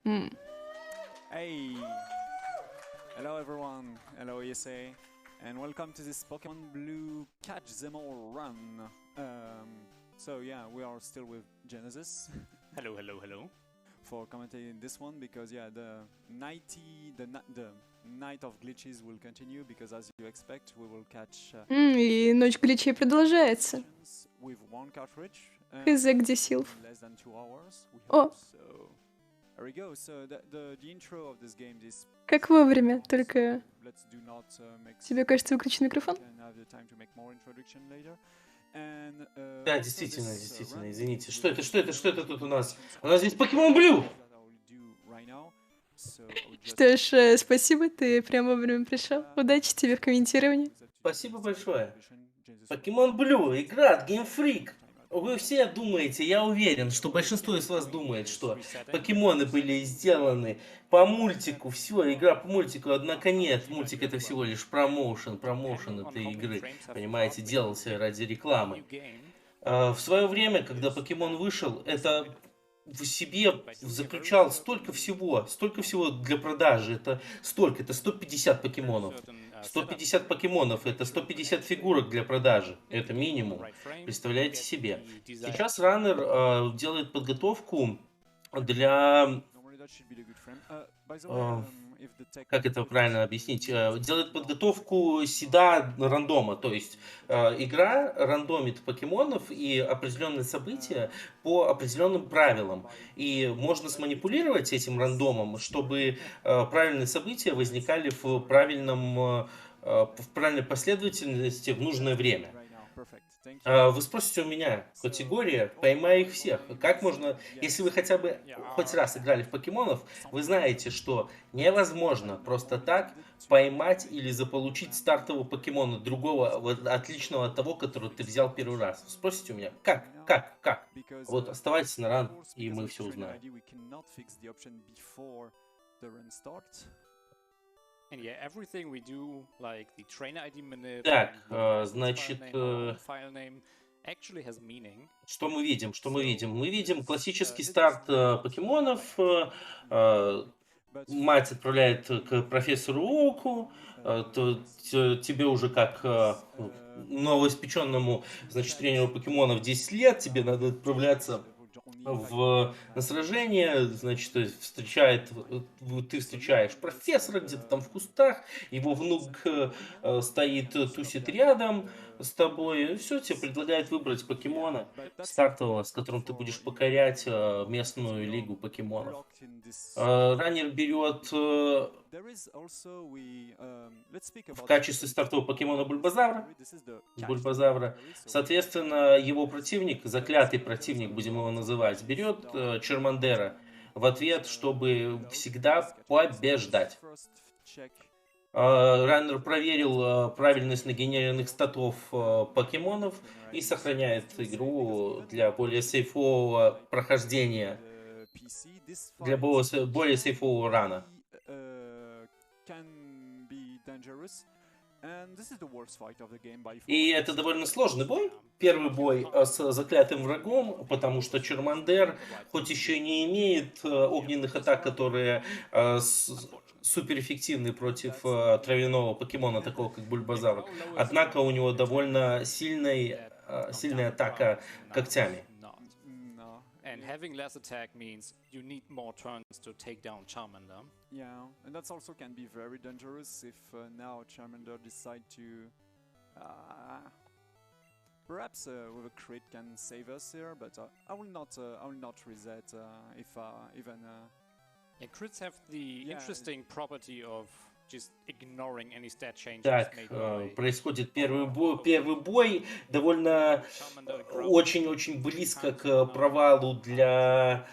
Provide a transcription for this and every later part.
Hey, hello everyone, hello ESA, and welcome to this Pokemon Blue Catch Them All run. So yeah, we are still with Genesis. Hello, hello, hello. For commentating this one because yeah, the night of glitches will continue because as you expect, we will catch И ночь гличей продолжается. with one cartridge. Хз, где Силф? Less than 2 hours. We О, hope. So there we go. So the intro of this game is. как вовремя, только Let's do not make. тебе кажется выключен микрофон? Can have the time to make more introduction later. And, Да, действительно, извините. Что это тут у нас? У нас здесь Pokémon Blue! Что ж, спасибо, ты прямо вовремя пришел. Удачи тебе в комментировании. Спасибо большое. Pokémon Blue, игра от Game Freak. Вы все думаете, я уверен, что большинство из вас думает, что покемоны были сделаны по мультику, все, игра по мультику, однако нет, мультик это всего лишь промоушен этой игры, понимаете, делался ради рекламы. В свое время, когда Покемон вышел, это в себе заключал столько всего для продажи, это 150 покемонов. 150 покемонов, это 150 фигурок для продажи, это минимум, представляете себе. Сейчас раннер делает подготовку для... как это правильно объяснить? Делает подготовку седа рандома, то есть игра рандомит покемонов и определенные события по определенным правилам. И можно сманипулировать этим рандомом, чтобы правильные события возникали в правильной последовательности в нужное время. Вы спросите у меня, категория «Поймай их всех». Как можно, если вы хотя бы хоть раз играли в покемонов, вы знаете, что невозможно просто так поймать или заполучить стартового покемона, другого, отличного от того, который ты взял первый раз. Вы спросите у меня, как? Вот оставайтесь на ран, и мы все узнаем. Так, значит, что мы видим? Мы видим классический старт покемонов. Мать отправляет к профессору Оуку. Тебе уже как новоиспеченному, значит, тренеру покемонов 10 лет, тебе надо отправляться на сражение, значит, ты встречаешь профессора где-то там в кустах, его внук стоит, тусит рядом с тобой, все, тебе предлагает выбрать покемона стартового, с которым ты будешь покорять местную лигу покемонов. Раннер берет в качестве стартового покемона Бульбазавра. Соответственно, его противник, заклятый противник, будем его называть, берет Чармандера в ответ, чтобы всегда побеждать. Раннер проверил правильность нагенеренных статов покемонов и сохраняет игру для более сейфового прохождения, для более сейфового рана. И это довольно сложный бой. Первый бой с заклятым врагом, потому что Чармандер, хоть еще не имеет огненных атак, которые суперэффективны против травяного покемона, такого как Бульбазавр, однако у него довольно сильная атака когтями. And having less attack means you need more turns to take down Charmander. Yeah, and that also can be very dangerous if now Charmander decide to perhaps with a crit can save us here, but I will not reset if even. Yeah, crits have the interesting property of just ignoring any stat changes. Так, происходит первый бой, довольно очень близко к провалу для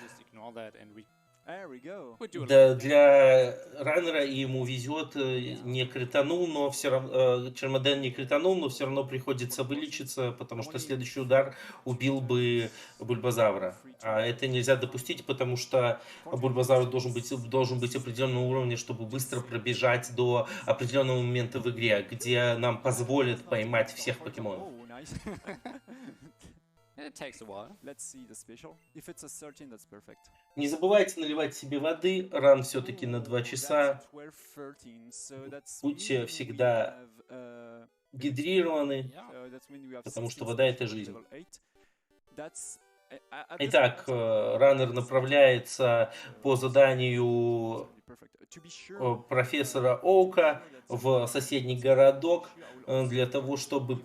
раннера, и ему везет, не кританул, но все равно Чармандер не кританул, но все равно приходится вылечиться, потому что следующий удар убил бы Бульбазавра. А это нельзя допустить, потому что Бульбазавр должен быть определенного уровня, чтобы быстро пробежать до определенного момента в игре, где нам позволят поймать всех покемонов. It takes a while. Let's see the special. If it's a 13, that's perfect. Не забывайте наливать себе воды. Ран все-таки на 2 часа. That's 12-13, so that's Будьте mean we всегда have, гидрированы, so that's mean we have потому что 16 вода — это special at жизнь. level 8. That's at this Итак, point, раннер it's направляется по заданию perfect. To be sure, профессора Оука в соседний городок для того, чтобы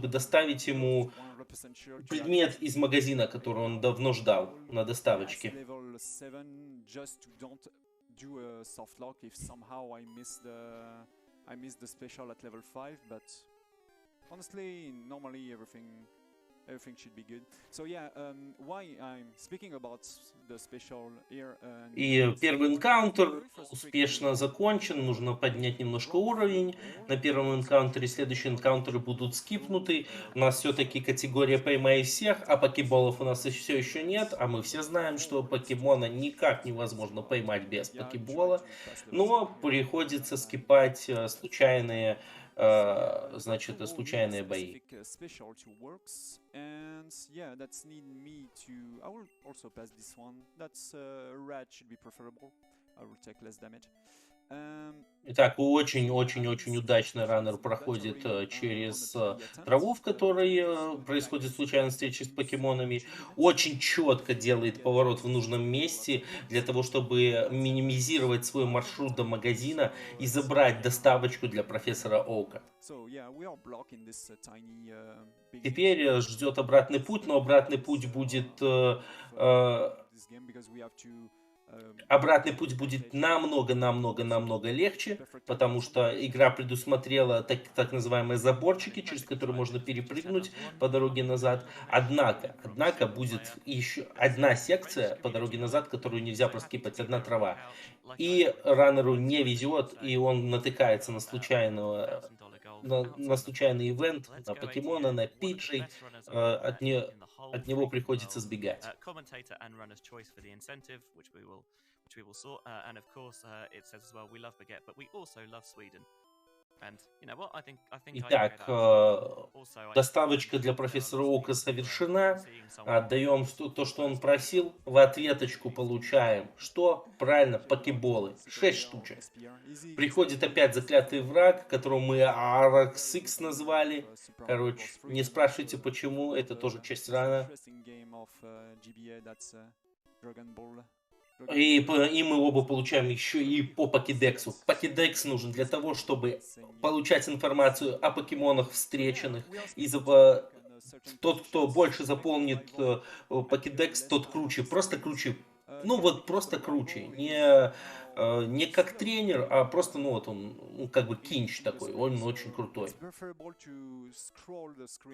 доставить ему 100% sure to have предмет из магазина, который он давно ждал на доставочке. level 7 just to don't do a soft lock if somehow I miss the special at level 5, but honestly normally everything should be good. So yeah, why I'm speaking about the special here. И первый энкаунтер успешно закончен, нужно поднять немножко уровень. На первом энкаунтере следующие энкаунтеры будут скипнуты. У нас все-таки категория «Поймай всех», а покеболов у нас все еще нет. А мы все знаем, что покемона никак невозможно поймать без покебола. Но приходится скипать случайные бои. And yeah, that's need me to. I will also pass this one. That's rat should be preferable. I will take less damage. Итак, очень-очень-очень удачно раннер проходит через траву, в которой происходит случайная встреча с покемонами. Очень четко делает поворот в нужном месте для того, чтобы минимизировать свой маршрут до магазина и забрать доставочку для профессора Оука. Теперь ждет обратный путь, но обратный путь будет намного легче, потому что игра предусмотрела так называемые заборчики, через которые можно перепрыгнуть по дороге назад. Однако будет еще одна секция по дороге назад, которую нельзя проскипать, одна трава. И раннеру не везет, и он натыкается на случайный ивент, на покемона, на пиджей, от него приходится сбегать. Итак, доставочка для профессора Оука совершена. Отдаем то, что он просил. В ответочку получаем. Что? Правильно, покеболы. 6 штучек. Приходит опять заклятый враг, которого мы RUSC назвали. Короче, не спрашивайте почему, это тоже часть рана. И мы оба получаем еще и по покедексу. Покедекс нужен для того, чтобы получать информацию о покемонах встреченных. Тот, кто больше заполнит покедекс, тот круче. Просто круче. Просто круче. Не как тренер, а просто, он как бы кинч такой. Он очень крутой.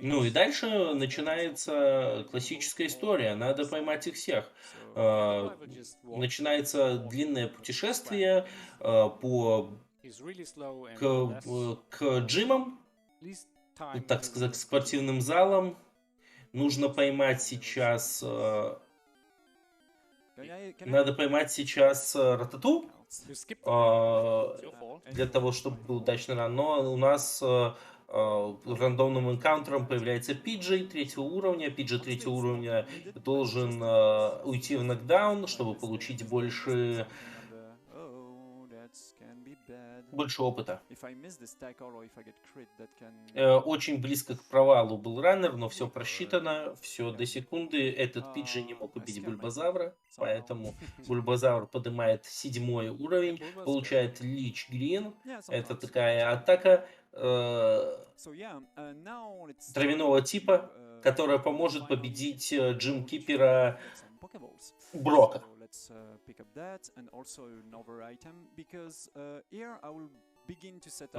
И дальше начинается классическая история. Надо поймать их всех. Начинается длинное путешествие к джимам, так сказать, к спортивным залам. Нужно поймать сейчас... Надо поймать сейчас Ратату для того, чтобы был удачный ран. Но у нас рандомным энкаунтером появляется Пиджей 3-го уровня. Пиджей 3-го уровня должен уйти в нокдаун, чтобы получить больше опыта. Очень близко к провалу был раннер, но все просчитано, все до секунды. Этот Пиджи не мог убить Бульбазавра, поэтому Бульбазавр поднимает 7-й уровень, получает Лич Грин. Это такая атака травяного типа, которая поможет победить Джим-кипера Брока.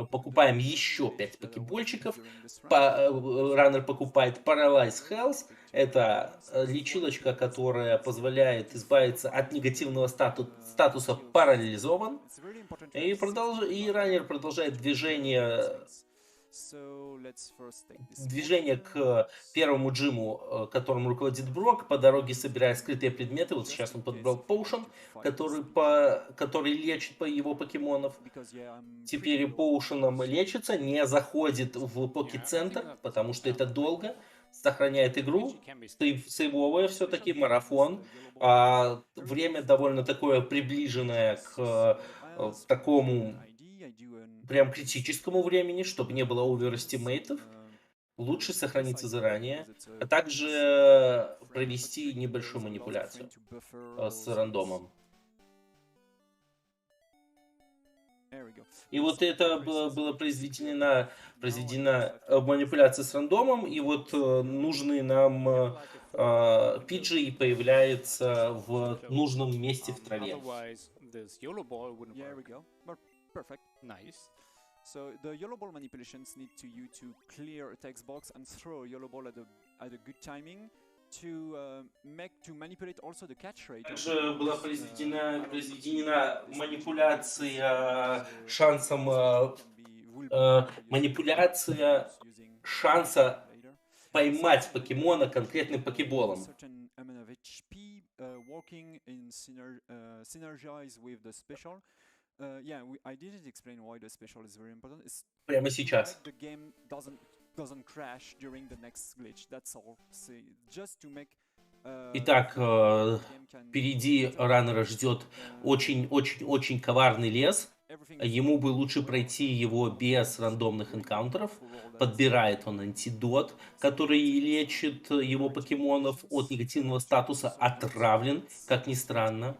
Покупаем еще 5 покебольчиков. Раннер покупает Paralyze Health. Это лечилочка, которая позволяет избавиться от негативного статуса парализован. И раннер продолжает движение к первому джиму, которым руководит Брок. По дороге собирая скрытые предметы. Вот сейчас он подобрал Potion, который лечит его покемонов. Теперь Поушеном лечится, не заходит в поке-центр, потому что это долго. сохраняет игру. Сейвовая все-таки, марафон. Время довольно такое приближенное к такому прям критическому времени, чтобы не было оверстимейтов. Лучше сохраниться заранее, а также провести небольшую манипуляцию с рандомом. И вот это было произведена манипуляция с рандомом, и вот нужный нам PG появляется в нужном месте в траве. So the yellow ball manipulations need you to clear a text box and throw a yellow ball at a good timing to manipulate also the catch rate. Также была произведена манипуляция шанса поймать покемона конкретным покеболом. Прямо сейчас. Итак, впереди раннера ждет очень-очень-очень коварный лес. Ему бы лучше пройти его без рандомных энкаунтеров. Подбирает он антидот, который лечит его покемонов от негативного статуса. Отравлен, как ни странно.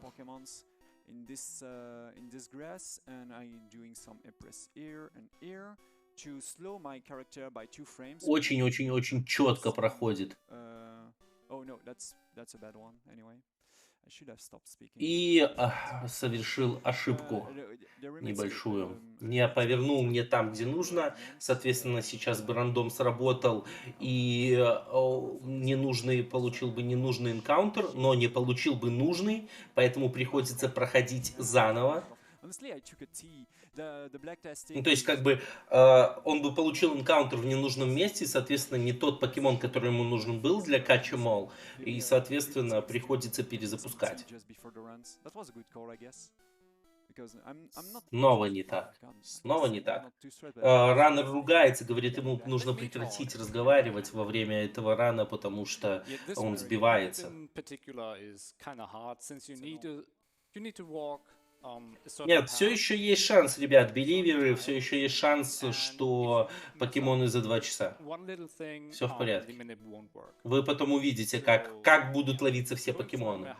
Очень-очень-очень четко проходит. И совершил ошибку небольшую. Не повернул мне там, где нужно. Соответственно, сейчас бы рандом сработал и получил бы ненужный энкаунтер, но не получил бы нужный, поэтому приходится проходить заново. Ну, то есть, как бы, он бы получил энкаунтер в ненужном месте, соответственно, не тот покемон, который ему нужен был для Catch 'em All, и, соответственно, приходится перезапускать. Снова не так. Снова не так. Раннер ругается, говорит, ему нужно прекратить разговаривать во время этого рана, потому что он сбивается. Нет, все еще есть шанс, ребят, беливеры, все еще есть шанс, что покемоны за 2 часа. Все в порядке. Вы потом увидите, как будут ловиться все покемоны.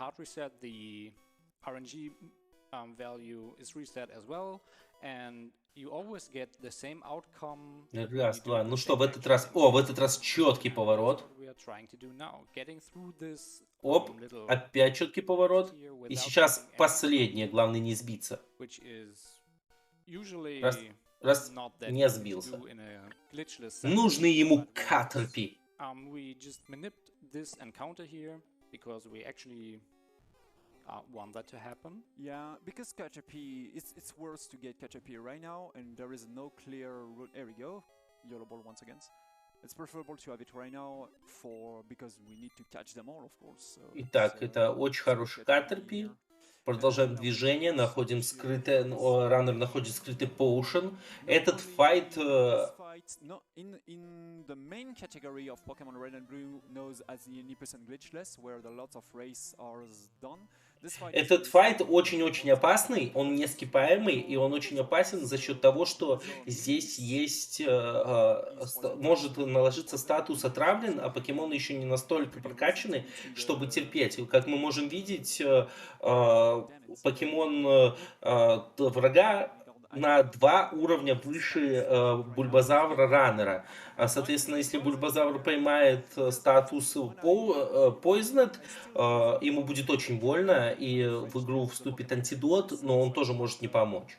Раз, два. Ну что, в этот раз... в этот раз четкий поворот. Оп, опять четкий поворот. И сейчас последнее, главное не сбиться. Раз не сбился. Нужный ему Caterpie. Want that to happen. Yeah, because Caterpie, it's worse to get Caterpie right now, and there is no clear route. There we go, yellow ball once again. It's preferable to have it right now because we need to catch them all, of course. So итак, это очень хороший Caterpie. Продолжаем движение, находим скрытый, раннер находит скрытый поушен. Этот файт... In the main category of Pokemon Red and Blue knows as the 90% glitchless, where the lots of race are done. Этот файт очень-очень опасный, он не скипаемый, и он очень опасен за счет того, что здесь есть, может наложиться статус отравлен, а покемоны еще не настолько прокачаны, чтобы терпеть. Как мы можем видеть, покемон врага на 2 уровня выше Бульбазавра раннера. Соответственно, если Бульбазавр поймает статус Poisoned, ему будет очень больно, и в игру вступит антидот, но он тоже может не помочь.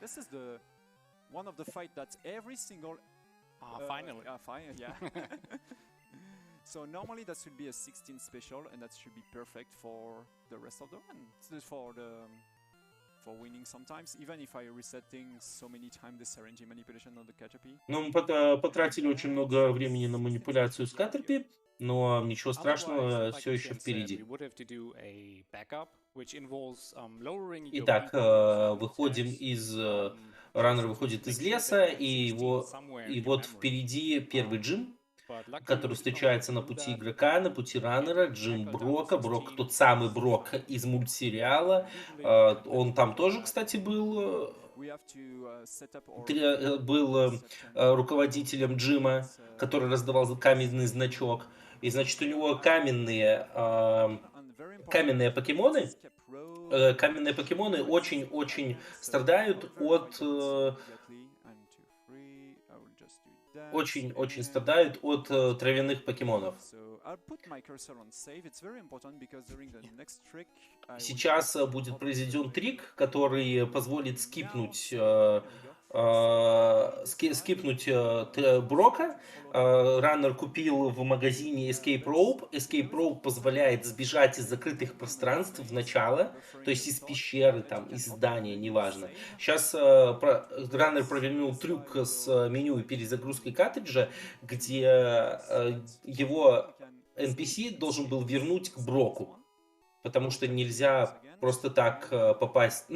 So normally that should be a 16 special, and that should be perfect for the rest of the run. For winning sometimes, even if I resetting so many times the syringe manipulation on the Caterpie. Ну, мы потратили очень много времени на манипуляцию с Caterpie, но ничего страшного, все еще впереди. Итак, выходим из... Раннер выходит из леса, и вот впереди первый джим. который встречается на пути игрока, на пути раннера, Джим Брока. Брок тот самый Брок из мультсериала. Он там тоже, кстати, был руководителем Джима, который раздавал каменный значок. И, значит, у него каменные покемоны. Каменные покемоны очень-очень страдают от травяных покемонов. Сейчас будет произведен трик, который позволит скипнуть Брока. Раннер купил в магазине Escape Rope. Escape Rope позволяет сбежать из закрытых пространств в начало, то есть из пещеры, там, из здания, неважно. Сейчас раннер провернул трюк с меню и перезагрузкой картриджа, где его NPC должен был вернуть к Броку, потому что нельзя просто так попасть,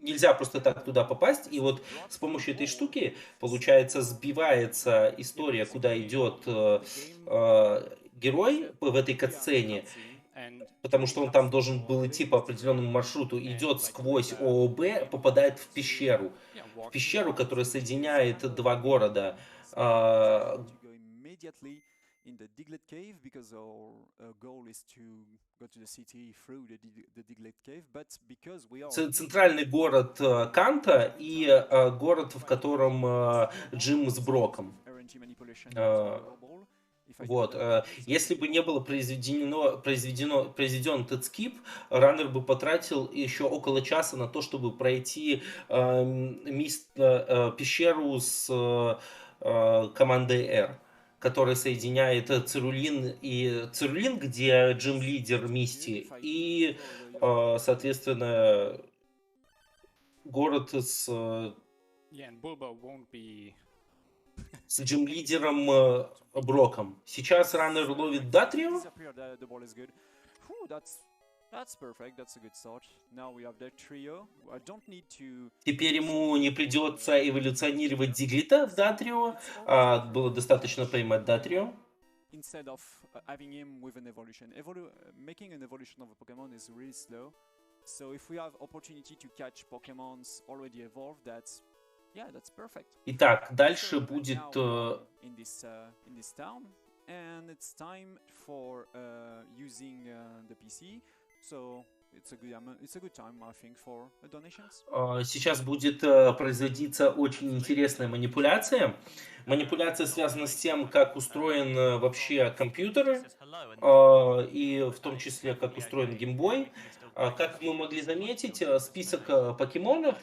нельзя просто так туда попасть, и вот с помощью этой штуки, получается, сбивается история, куда идет герой в этой катсцене, потому что он там должен был идти по определенному маршруту, идет сквозь ООБ, попадает в пещеру, которая соединяет два города. In the Diglett Cave, because our goal is to go to the city through the Diglett Cave, but because we are центральный город Канта и город, в котором Джим с Броком. Вот. Если бы не было произведен этот скип, раннер бы потратил еще около часа на то, чтобы пройти пещеру с командой R, который соединяет Цирулин, где Джим-лидер Мисти, и, соответственно, город с Джим-лидером Броком. Сейчас раннер ловит Датрио. Теперь ему не придется эволюционировать Диглита в Датрио. Было достаточно поймать Датрио. Instead of having him with an evolution. Making an evolution of a Pokemon is really slow. So if we have opportunity to catch Pokemons already evolved, that's perfect. Итак, дальше будет in this town, and it's time for using the PC. So it's a good time, I think, for donations. Сейчас будет производиться очень интересная манипуляция. Манипуляция связана с тем, как устроен вообще компьютер, и в том числе, как устроен геймбой. Как мы могли заметить, список покемонов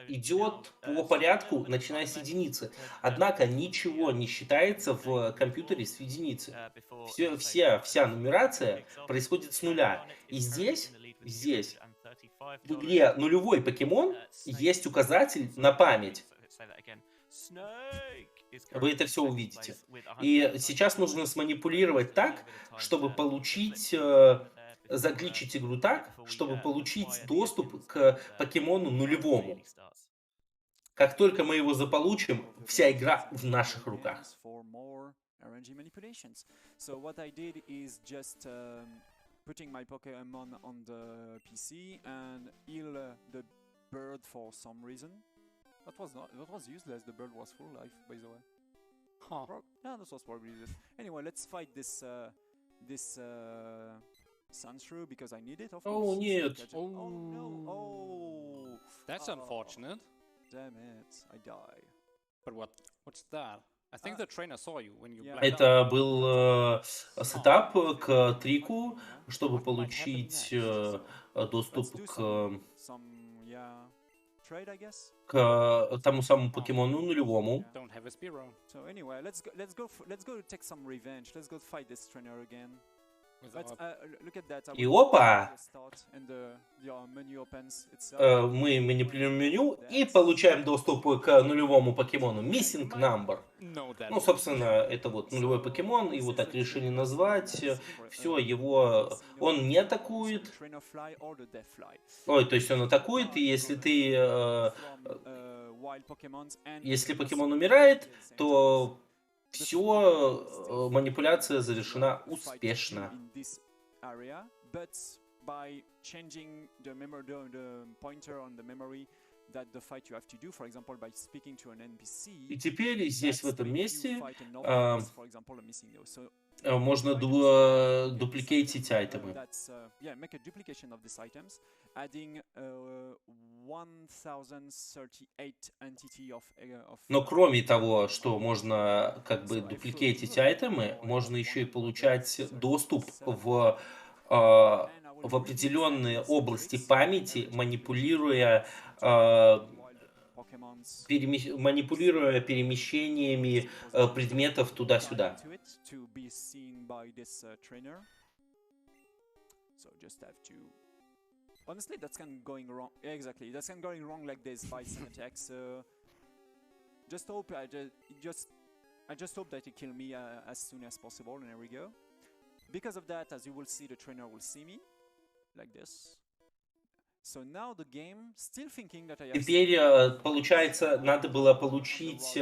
идет по порядку, начиная с единицы. Однако ничего не считается в компьютере с единицы. Вся нумерация происходит с нуля. И здесь, в игре нулевой покемон, есть указатель на память. Вы это все увидите. И сейчас нужно сманипулировать так, чтобы получить... загличить игру так, чтобы получить доступ к покемону нулевому. Как только мы его заполучим, вся игра в наших руках. Putting my Pokemon on the PC and heal the bird for some reason. That was useless. The bird was full life, by the way. Huh. Yeah, this was probably useless. Anyway, let's fight this Sunshrew because I need it. Of course. Oh, нет. Oh no! Oh, that's unfortunate. Damn it! I die. But what's that? I think the trainer saw you when you blacked out. Это был сетап к трику, чтобы получить доступ к тому самому покемону нулевому. И опа! Мы манипулируем меню и получаем доступ к нулевому покемону. Missing Number. Ну, собственно, это вот нулевой покемон, его так решили назвать. Все, он не атакует. Ой, то есть он атакует, и если если покемон умирает, то Все, манипуляция завершена успешно. И теперь здесь, в этом месте, можно дупликейтить айтемы. Но кроме того, что можно как бы дупликейтить айтемы, можно еще и получать доступ в определенные области памяти, манипулируя перемещениями предметов туда-сюда. Honestly, that's kind of going wrong. Yeah, exactly. That's kind of going wrong like this by Synatex. Just hope I just hope that he kill me as soon as possible, and there we go. Because of that, as you will see, the trainer will see me like this. So now the game still thinking that I have. Теперь, получается, надо было получить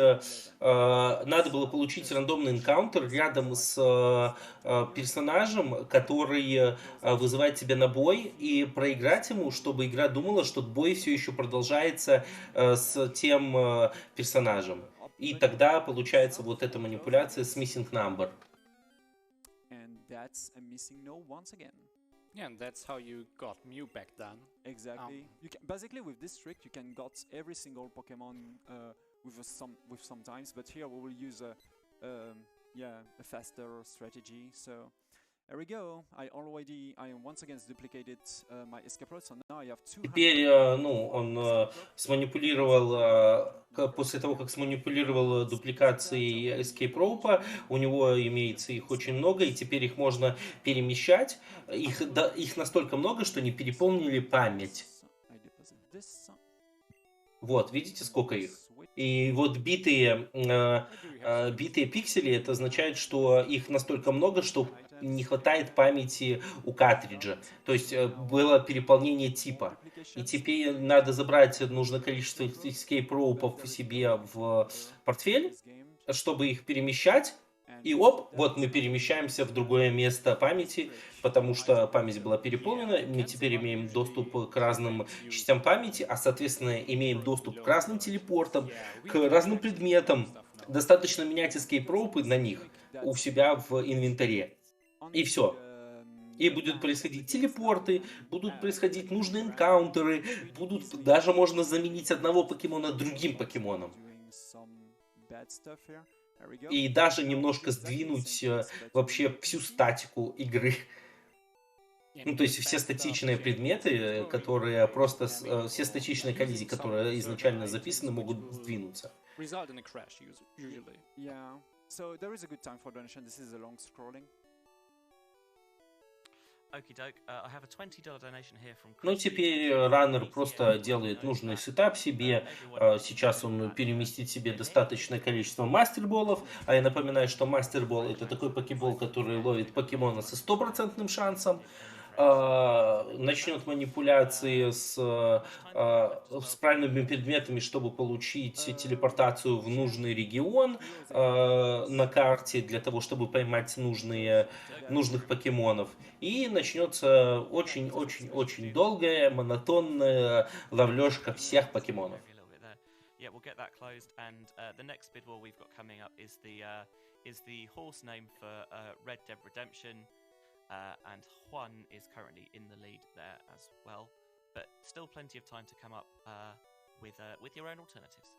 рандомный энкаунтер рядом с персонажем, который вызывает тебя на бой, и проиграть ему, чтобы игра думала, что бой все еще продолжается с тем персонажем. И тогда получается вот эта манипуляция с missing number. And that's a missing no once again. Yeah, and that's how you got Mew back then. Exactly. You can, basically, with this trick, you can got every single Pokemon with some times, but here we will use a faster strategy. So there we go. I once again duplicated my escape route, so now I have two. Теперь, он сманипулировал, после того, как сманипулировал дупликацией Escape Rope, у него имеется их очень много, и теперь их можно перемещать. Их настолько много, что не переполнили память. Вот, видите, сколько их? И вот битые пиксели, это означает, что их настолько много, что не хватает памяти у картриджа. То есть было переполнение типа. И теперь надо забрать нужное количество escape rope'ов себе в портфель, чтобы их перемещать. И оп, вот мы перемещаемся в другое место памяти, потому что память была переполнена. Мы теперь имеем доступ к разным частям памяти, а соответственно имеем доступ к разным телепортам, к разным предметам. Достаточно менять escape rope на них у себя в инвентаре. И все. И будут происходить телепорты, будут происходить нужные энкаунтеры, даже можно заменить одного покемона другим покемоном. И даже немножко сдвинуть вообще всю статику игры. Ну, то есть все статичные предметы, которые просто... Все статичные коллизии, которые изначально записаны, могут сдвинуться. Ну, теперь раннер просто делает нужный сетап себе. Сейчас он переместит себе достаточное количество мастерболов. А я напоминаю, что мастербол — это такой покебол, который ловит покемона со 100% шансом. Начнет манипуляции с правильными предметами, чтобы получить телепортацию в нужный регион на карте, для того, чтобы поймать нужных покемонов. И начнется очень-очень-очень долгая, монотонная ловлёжка всех покемонов. And Juan is currently in the lead there as well, but still plenty of time to come up with your own alternatives.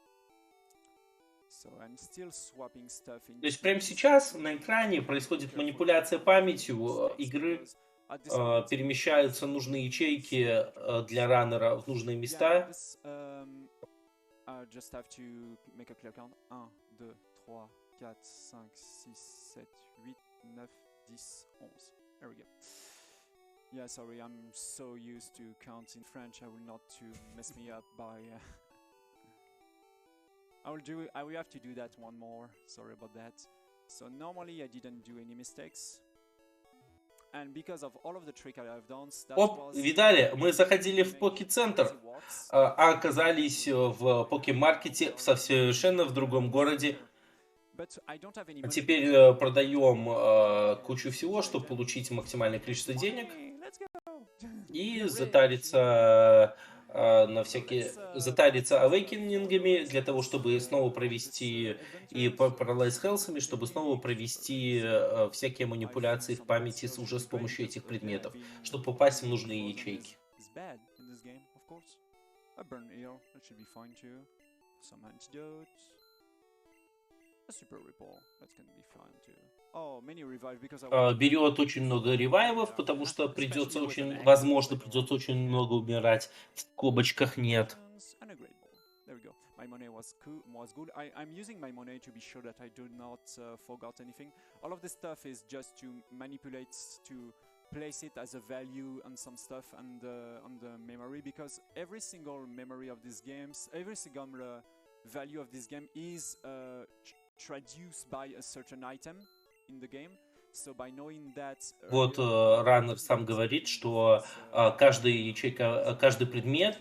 So I'm still swapping stuff in. То есть прямо сейчас на экране происходит манипуляция памятью игры, перемещаются нужные ячейки для раннера в нужные места. Just have to make a clear count. 1, 2, 3, 4, 5, 6, 7, 8, 9, 10, 11. There we go. Yeah, sorry, I'm so used to count in French. I will not to mess me up by. I will have to do that one more. Sorry about that. So normally I didn't do any mistakes. And because of all of the trick I have done, Оп, видали? Мы заходили в Поки-центр, а оказались в Поки-маркете в совершенно в другом городе. А теперь продаем кучу всего, чтобы получить максимальное количество денег и затариться затариться авейкенингами для того, чтобы снова провести и параллайз хелсами, чтобы снова провести всякие манипуляции в памяти уже с помощью этих предметов, чтобы попасть в нужные ячейки. Берет очень много ревайвов, потому что возможно, придется очень много умирать. В скобочках нет. My money was good. I'm using my money to be sure that I do not forget anything. All of this stuff is just to manipulate, to place it as a value on some stuff on the memory, because every single memory of these games, every single value of this game is traduced by a certain item in the game. Вот Раннер сам говорит, что каждая ячейка, каждый предмет,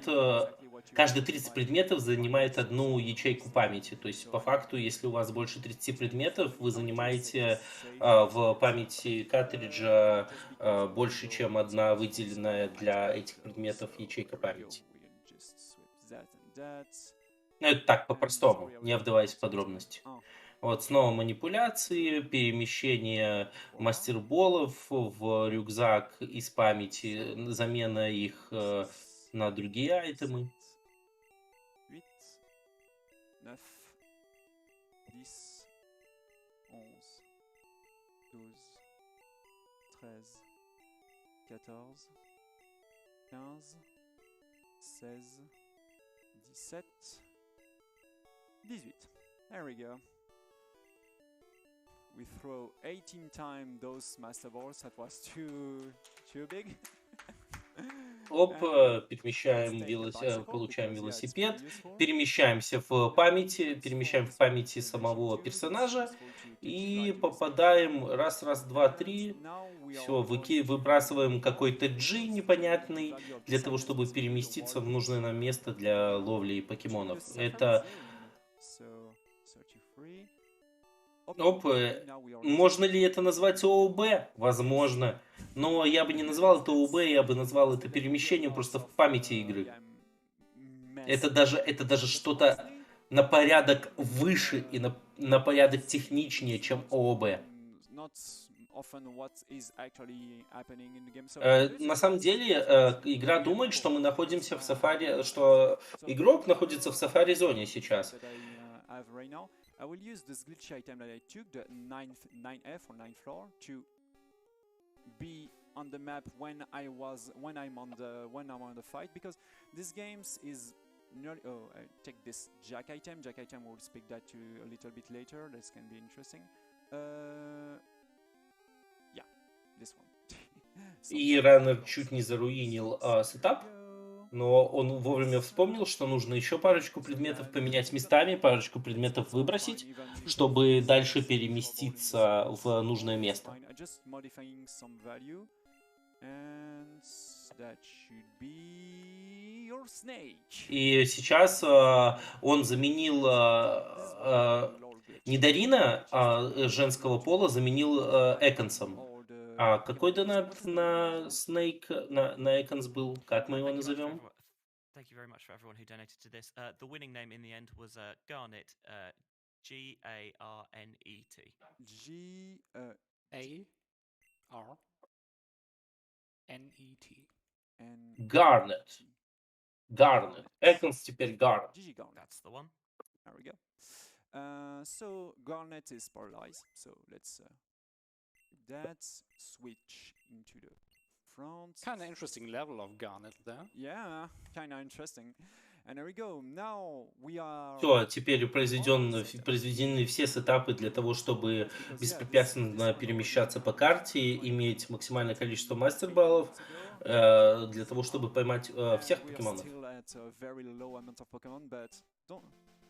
каждые 30 предметов занимает одну ячейку памяти. То есть, по факту, если у вас больше 30 предметов, вы занимаете в памяти картриджа больше, чем одна выделенная для этих предметов ячейка памяти. Ну, это так, по-простому, не вдаваясь в подробности. Вот снова манипуляции, перемещение мастерболов в рюкзак из памяти, замена их на другие айтемы. 8, 9, 10, 11, 12, 13, 14, 15, 16, 17, 18. There we go. We throw 18 times those master balls. That was too big. Оп, получаем велосипед, перемещаемся в памяти самого персонажа и попадаем раз, два, три. Все, выбрасываем какой-то G непонятный для того, чтобы переместиться в нужное нам место для ловли покемонов. Это... Оп, можно ли это назвать ООБ? Возможно. Но я бы не назвал это ООБ, я бы назвал это перемещением просто в памяти игры. Это даже что-то на порядок выше и на порядок техничнее, чем ООБ. На самом деле, игра думает, что мы находимся в сафари, что игрок находится в сафари-зоне сейчас. I will use this glitch item that I took, the 9F or 9th floor, to be on the map when I'm on the fight, because this game is nearly. Oh, I take this jack item. Jack item, we'll speak that to a little bit later. This can be interesting. Yeah, this one. И Раннер чуть не заруинил сетап. Но он вовремя вспомнил, что нужно еще парочку предметов поменять местами, парочку предметов выбросить, чтобы дальше переместиться в нужное место. И сейчас он заменил не Дарина женского пола, заменил Эконсом. А какой донат на Snake, на Эконс был? Как мы его назовем? Thank you very much for everyone who donated to this. The winning name in the end was Garnet, G-A-R-N-E-T. G-A-R-N-E-T. Garnet. Эконс теперь Garnet. That's the one. There we go. So Garnet is paralyzed. So let's switch into the front. Kind of interesting level of Garnet there. Yeah, kind of interesting. And there we go. Now we are. Все, теперь произведены все сетапы для того, чтобы беспрепятственно перемещаться по карте, иметь максимальное количество мастер-баллов, для того, чтобы поймать всех покемонов.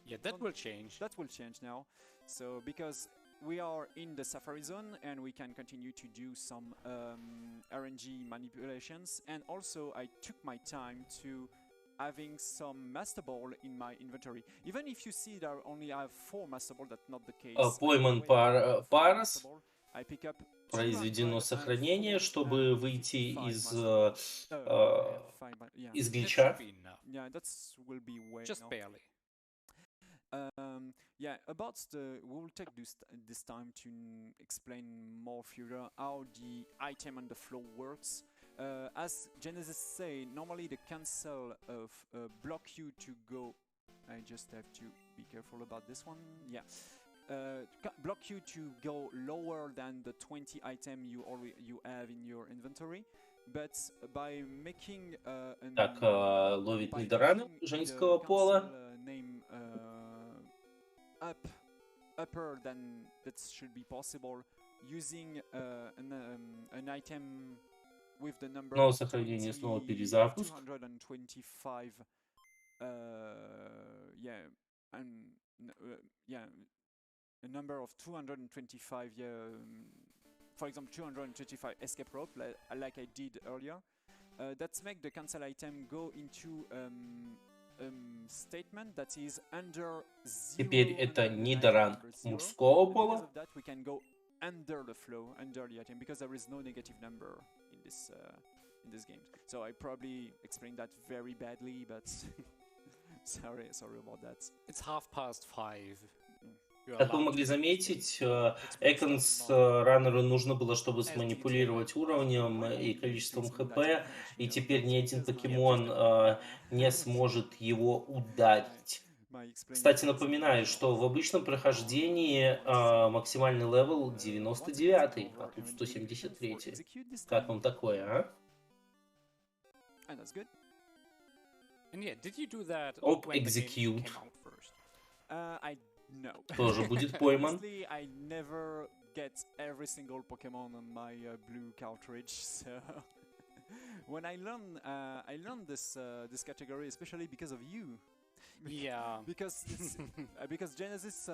Yeah, that will change. That will change now. So because we are in the Safari Zone and we can continue to do some RNG manipulations. And also I took my time to having some Master Ball in my inventory. Even if you see that I only have 4 Master Ball, that's not the case. Пойман парас. I pick up Произведено сохранение, чтобы выйти из глича. Yeah, that will be way Just barely. Yeah, about we will take this time to explain more further how the item on the floor works. As Genesis say, normally the cancel of block you to go. I just have to be careful about this one. Yeah, block you to go lower than the 20 item you have in your inventory. But by making Так, ловит недораны женского пола. Name upper than that should be possible using an item with the number Снова сохранение, снова перезапуск. 225 a number of 225 for example 225 escape rope like I did earlier. That's make the cancel item go into statement that is under 0. Теперь это недоран мужского пола. Because of that we can go under the flow, under the item, because there is no negative number in this game. So I probably explained that very badly, but sorry about that. It's 5:30. Как вы могли заметить, Эконс раннеру нужно было, чтобы сманипулировать уровнем и количеством ХП, и теперь ни один покемон не сможет его ударить. Кстати, напоминаю, что в обычном прохождении максимальный левел 99, а тут 173. Как вам такое, а? Оп, execute. No. Тоже будет пойман. Honestly, I never get every single Pokemon on my blue cartridge, so when I learned this category especially because of you. Yeah. Because Genesis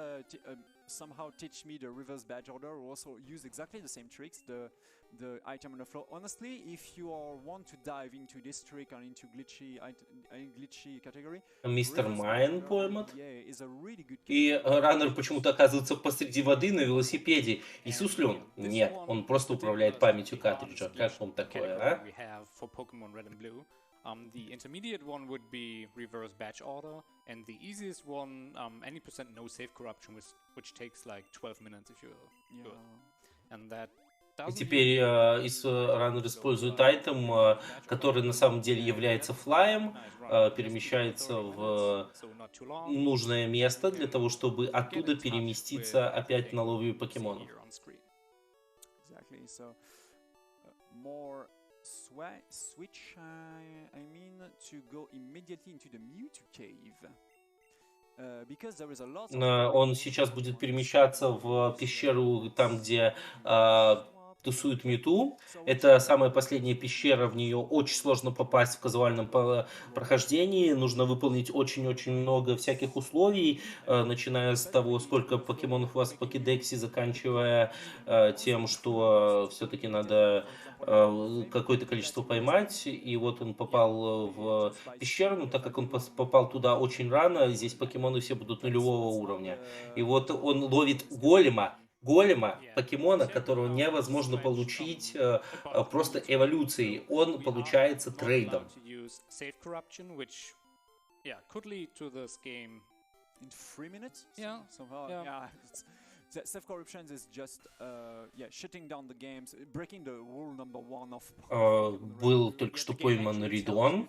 somehow teach me the reverse badge order, who also use exactly the same tricks, the item on the floor. Honestly, if you want to dive into this trick and into glitchy category, Мистер Майн поймат. is a really good И раннер почему-то оказывается посреди воды на велосипеде. Иисус ли он? Нет, он просто управляет памятью картриджа. Как вам такое, а? The intermediate one would be reverse badge order, and the easiest one, any percent no save corruption, which takes like 12 minutes if you're good. And that И теперь раннер использует айтем, который на самом деле является флаем, перемещается в нужное место для того, чтобы оттуда переместиться опять на ловлю покемонов. Exactly. So more switch, I mean, to go immediately into the Mewtwo cave. Because there is a lot of... Он сейчас будет перемещаться в пещеру, там, где тусует Мьюту. Это самая последняя пещера, в нее очень сложно попасть в казуальном прохождении. Нужно выполнить очень-очень много всяких условий, начиная с того, сколько покемонов у вас в покедексе, заканчивая тем, что все-таки надо какое-то количество поймать. И вот он попал в пещеру, но так как он попал туда очень рано, здесь покемоны все будут нулевого уровня. И вот он ловит голема, покемона, которого невозможно получить просто эволюцией. Он получается трейдом. In 3 minutes? Yeah. Somehow. Yeah. Self-corruption is just shutting down the games, breaking the rule number 1 of... Был только что пойман Ридон.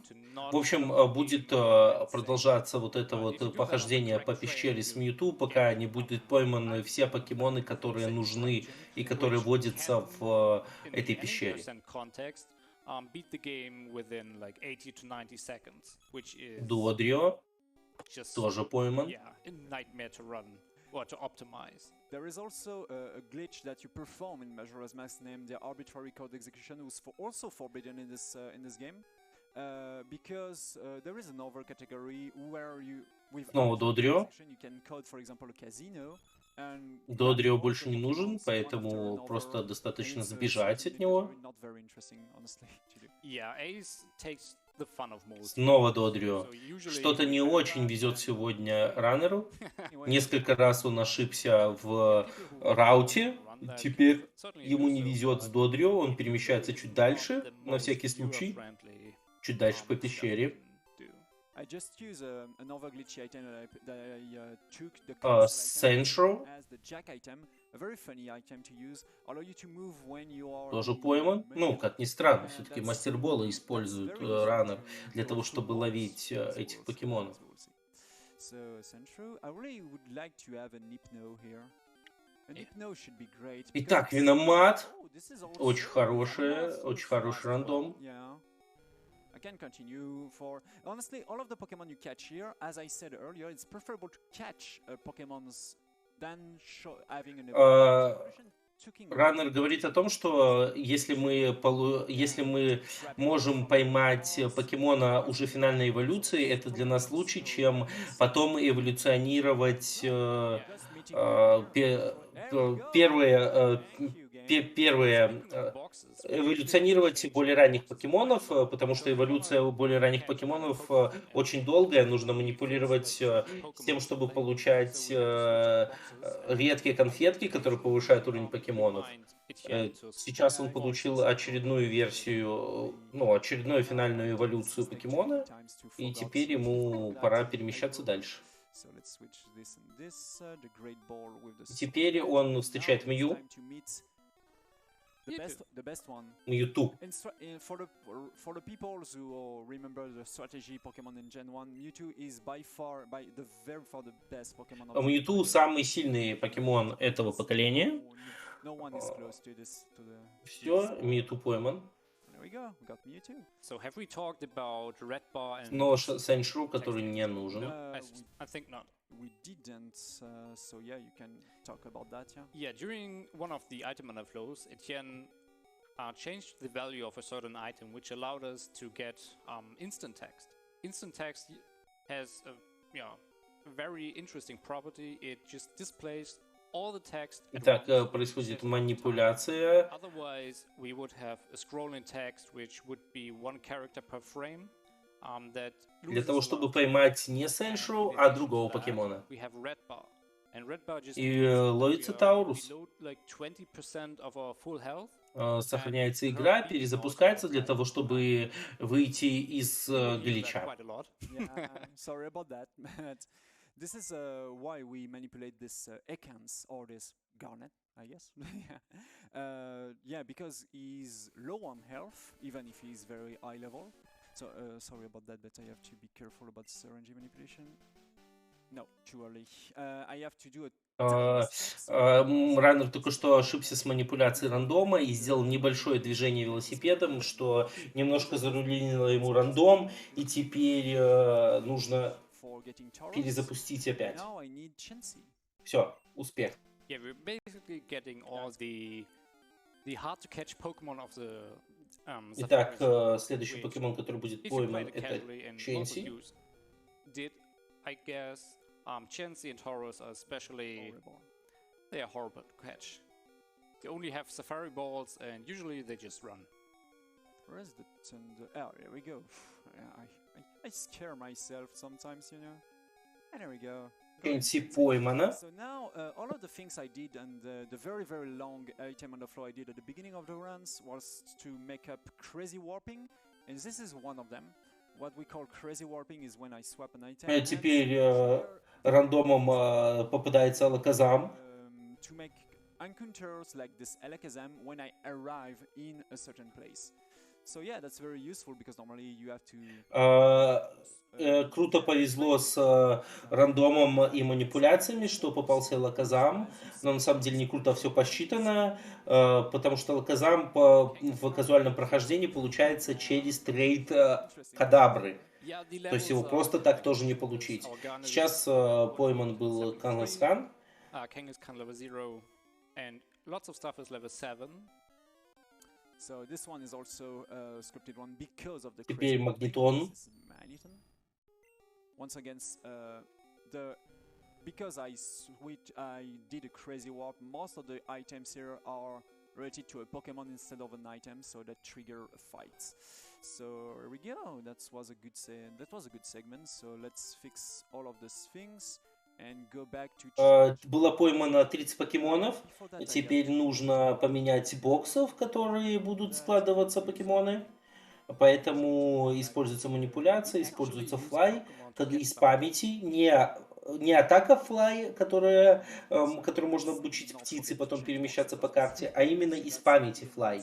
В общем, будет продолжаться вот это вот похождение по пещере с Мьюту, пока не будут пойманы все покемоны, которые нужны и которые водятся в этой пещере. Додрио тоже пойман. Or to optimize. There is also a glitch that you perform in Majora's Mask named the arbitrary code execution, who's also forbidden in this game, because there is another category where you with Додрио. you can code, for example, a casino. Додрио больше не нужен, поэтому просто достаточно сбежать от него. Yeah, Ace takes the fun of most. Снова Додрио. So usually Что-то не очень везет сегодня раннеру. Несколько раз он ошибся в рауте. Теперь ему не везет с Додрио. Он перемещается чуть дальше, на всякий случай. Чуть дальше по пещере. I just use another glitchy item that I took the cancel item Сеншро. as the jack item, a very funny item to use, allow you to move when you are Тоже the пойман. Ну, melee. как ни странно, все-таки мастерболы используют раннер для того, чтобы ловить этих покемонов. So Centro, I really would like to have an Hypno here. An Hypno should be great. Итак, because Виномат. oh, this is also Очень хороший fast as рандом. well. Yeah. I can continue for honestly all of the Pokemon you catch here, as I said earlier, it's preferable to catch Pokemons than having an evolution. Раннер говорит о том, что если мы можем поймать покемона уже финальной эволюции, это для нас лучше, чем потом эволюционировать эволюционировать более ранних покемонов, потому что эволюция более ранних покемонов очень долгая, нужно манипулировать с тем, чтобы получать редкие конфетки, которые повышают уровень покемонов. Сейчас он получил очередную версию, ну, очередную финальную эволюцию покемона, и теперь ему пора перемещаться дальше. Теперь он встречает Мью. The best one. Mewtwo. For the people who remember the strategy Pokemon in Gen 1, Mewtwo is by the very far the best Pokemon. Mewtwo самый сильный покемон этого поколения. No one is close to this. Все, Mewtwo пойман. There we go, we got Mewtwo. So have we talked about Red Bar and Но Сеншру, который не нужен. I think not. We didn't, so yeah, you can talk about that, yeah? Yeah, during one of the item mana flows, Etienne changed the value of a certain item, which allowed us to get instant text. Instant text has a very interesting property. It just displays all the text. Итак, происходит манипуляция. Otherwise, we would have a scrolling text, which would be one character per frame. Для того, чтобы поймать не Сеншру, а другого покемона. И ловится Таурус. Сохраняется игра, перезапускается для того, чтобы выйти из глича. Sorry about that. This is why we manipulate this Ekans or this Garnet, I guess. Yeah, because he's low on health, even if he's very high level. So sorry about that, but I have to be careful about RNG manipulation. No, too early. I have to do Раннер только что ошибся с манипуляцией рандома и сделал небольшое движение велосипедом, что немножко зарулинило ему рандом, и теперь нужно перезапустить опять. Все, успех. Yeah, we're basically getting all the hard to catch Pokemon of the Итак, следующий покемон, который будет пойман, это Ченси. I guess Chansey and Tauros are especially they are horrible to catch. They only have Safari balls and usually they just run. Where is the oh, there we go. I scare myself sometimes, you know. And there we go. Ченси поймана. So now all of the things I did and the very long item on the floor I did at the beginning of the runs was to make up crazy warping, and this is one of them. What we call crazy warping is when I swap an item. Теперь рандомом попадается Алаказам. To make encounters like this Alakazam when I arrive in a certain place. So yeah, that's very useful because normally you have to. Круто повезло с рандомом и манипуляциями, что попался Алаказам, но на самом деле не круто все посчитано, потому что Алаказам в казуальном прохождении получается через трейд Кадабры. То есть его просто так тоже не получить. Сейчас пойман был Кангаскан. Kangaskhan level 0 and lots of stuff is level 7. So this one is also a scripted one because of the Теперь Магнитон. Once again, because I did a crazy warp, most of the items here are related to a Pokémon instead of an item, so that trigger a fight. So here we go. That was a good segment. So let's fix all of these things and go back to. Было поймано 30 покемонов. Теперь нужно поменять боксов, в которые будут складываться покемоны. Поэтому используется манипуляция, используется флай из памяти, не атака флай, которую можно обучить птицы, потом перемещаться по карте, а именно из памяти флай.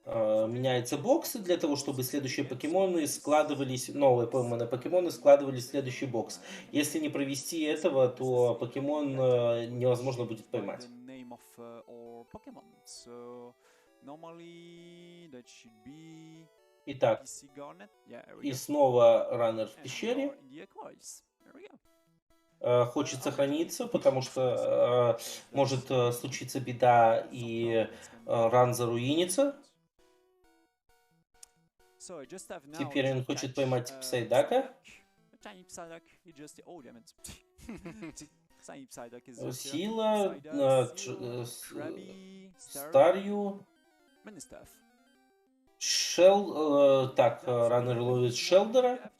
Меняются боксы для того, чтобы следующие покемоны складывались, новые пойманные покемоны складывались в следующий бокс. Если не провести этого, то покемон невозможно будет поймать. Итак, и снова раннер в пещере. Хочет сохраниться, потому что может случиться беда и ран заруинится. Теперь он хочет поймать Псайдака. Сила, Старью. Так, раннер ловит Шелдера.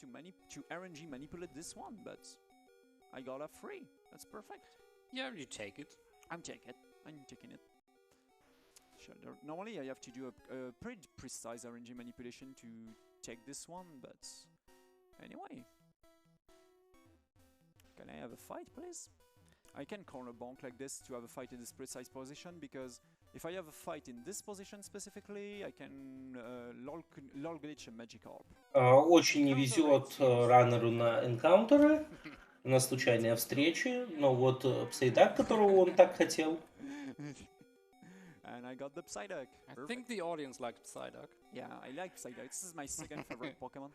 I got a free. That's perfect. Yeah, you take it. I'm taking it. Sure. Normally I have to do a pretty precise RNG manipulation to take this one, but anyway. Can I have a fight, please? I can corner bonk like this to have a fight in this precise position, because if I have a fight in this position specifically, I can lol glitch a Magikarp. Очень не везет раннеру на энкаунтеры. На случайные встречи, но вот Псайдак, которого он так хотел. And I got the Psyduck. I think the audience liked Psyduck. Yeah, I like Psyduck. This is my second favorite Pokemon.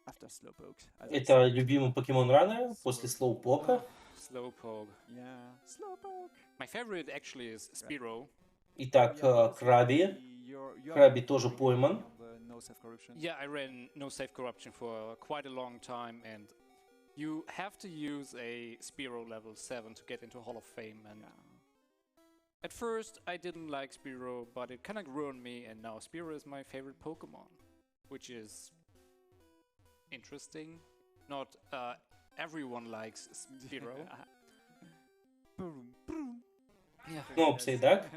After Slowpoke. Это любимый покемон раннера после Слоупока. Slowpoke. Yeah, Slowpoke. My favorite actually is Spearow. Итак, Краби. Краби тоже пойман. Yeah, I ran no safe corruption for quite a long time, and you have to use a Spearow level 7 to get into Hall of Fame, and at first I didn't like Spearow, but it kinda grew on me, and now Spearow is my favorite Pokemon, which is interesting. Not everyone likes Spearow. Ну, Псайдак.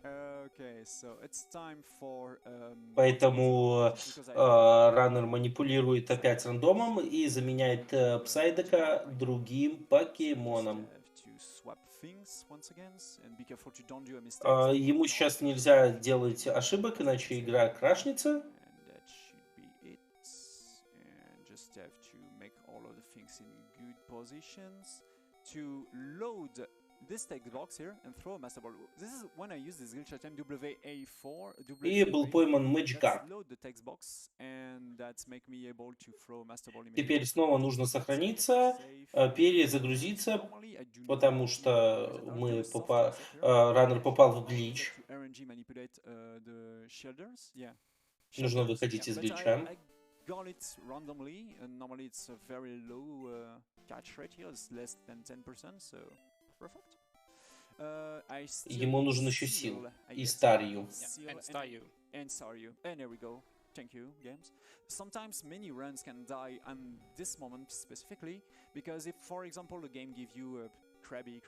Okay, so it's time for, Поэтому раннер манипулирует опять рандомом и заменяет Псайдака другим покемоном. Ему сейчас нельзя делать ошибок, иначе игра крашнется. This text box here and throw a Master Ball. This is when I use this glitch item WA4. И был пойман Magikarp. Теперь снова нужно сохраниться, перезагрузиться, потому что раннер попал в глич. Нужно выходить из глича. Got it randomly, and normally it's a very low catch rate here. It's less than 10%, so perfect. Ему нужен еще сил и Старью. And Staryu. And there we go. Thank you, games. Sometimes many runs can die on this moment specifically, because if, for example, the game gives you a Krabby,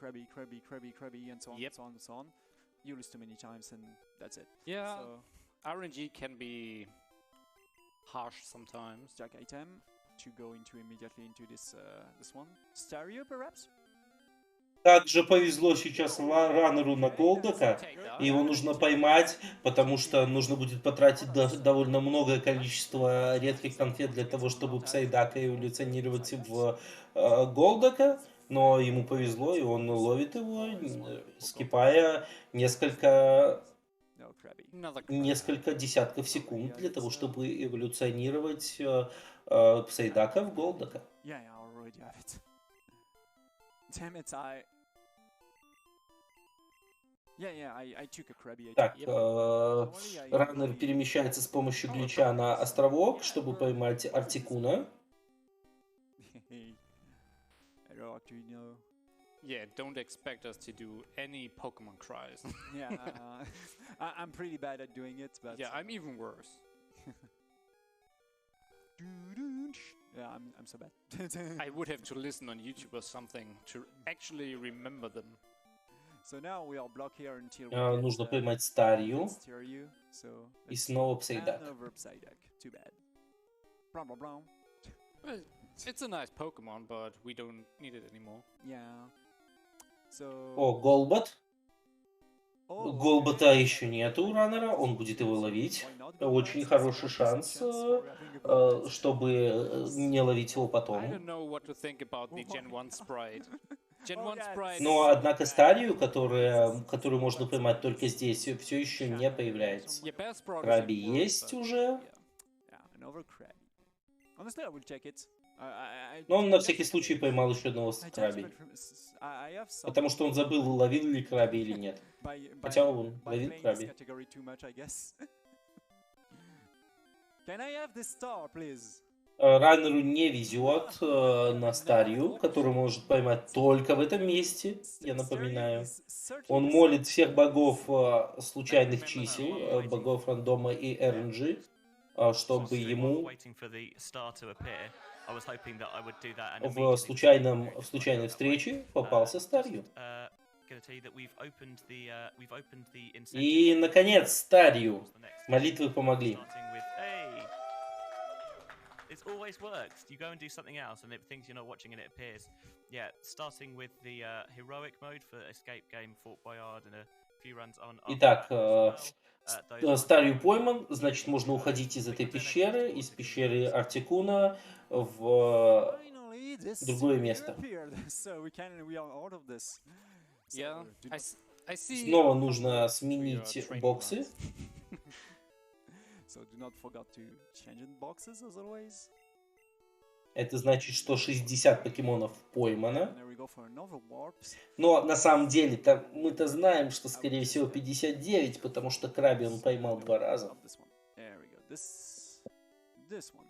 and so on, and so on, and so on, you lose too many times, and that's it. Yeah, so, RNG can be harsh sometimes. Jack item to go immediately into this one. Staryu, perhaps? Также повезло сейчас раннеру на Голдака. Его нужно поймать, потому что нужно будет потратить довольно многое количество редких конфет для того, чтобы Псайдака эволюционировать в Голдака. Но ему повезло, и он ловит его, скипая несколько десятков секунд для того, чтобы эволюционировать Псайдака в Голдака. Damn it, I took a Krabby. Так, раннер перемещается с помощью глича на островок, чтобы поймать Артикуна. Yeah, don't expect us to do any Pokemon cries. Yeah, I'm pretty bad at doing it, but Yeah, I'm even worse. yeah, I'm so bad. I would have to listen on YouTube or something to actually remember them. So now we are blocked here until we get, Нужно поймать Старью Stereo. So и let's снова see. Psyduck. Another Psyduck. Too bad. Blah blah blah. Well, it's a nice Pokemon, but we don't need it anymore. Yeah. So. О, Голбат. Oh, Голбата okay. еще нету у раннера, он будет его ловить. Why not Очень Golbat? хороший 1% шанс, chance for having a Golbat. чтобы не ловить его I потом. don't know what to think about the Gen 1 sprite. Gen 1 sprite. Но, однако, Старью, которую можно поймать только здесь, все еще не появляется. Yeah, Bellsprout is Краби even worse, есть but уже, Yeah, another Krabby. Honestly, I will check it. но он на всякий случай поймал еще одного I don't Краби. even I have some Потому что он забыл, ловил ли Краби или нет. Хотя он by ловил playing this Краби. category too much, I guess. Can I have this star, please? Раннеру не везет на Старью, которую может поймать только в этом месте, я напоминаю. Он молит всех богов случайных чисел, богов рандома и RNG, чтобы ему в случайной встрече попался Старью. И, наконец, Старью. Молитвы помогли. It always works. You go and do something else, and it thinks you're not watching, and it appears. Yeah, starting with the heroic mode for escape game, Fort Boyard, and a few runs on. Итак, Старью пойман, значит, можно уходить из этой пещеры, из пещеры Артикуна в другое место. Yeah, I see. Снова нужно сменить боксы. So do not forget to change in boxes as always. Это значит, что 60 покемонов поймано. And there we go for another warp. Но на самом деле мы-то знаем, что скорее всего 59, потому что Краби он поймал 2 раза. This one. There we go. This one.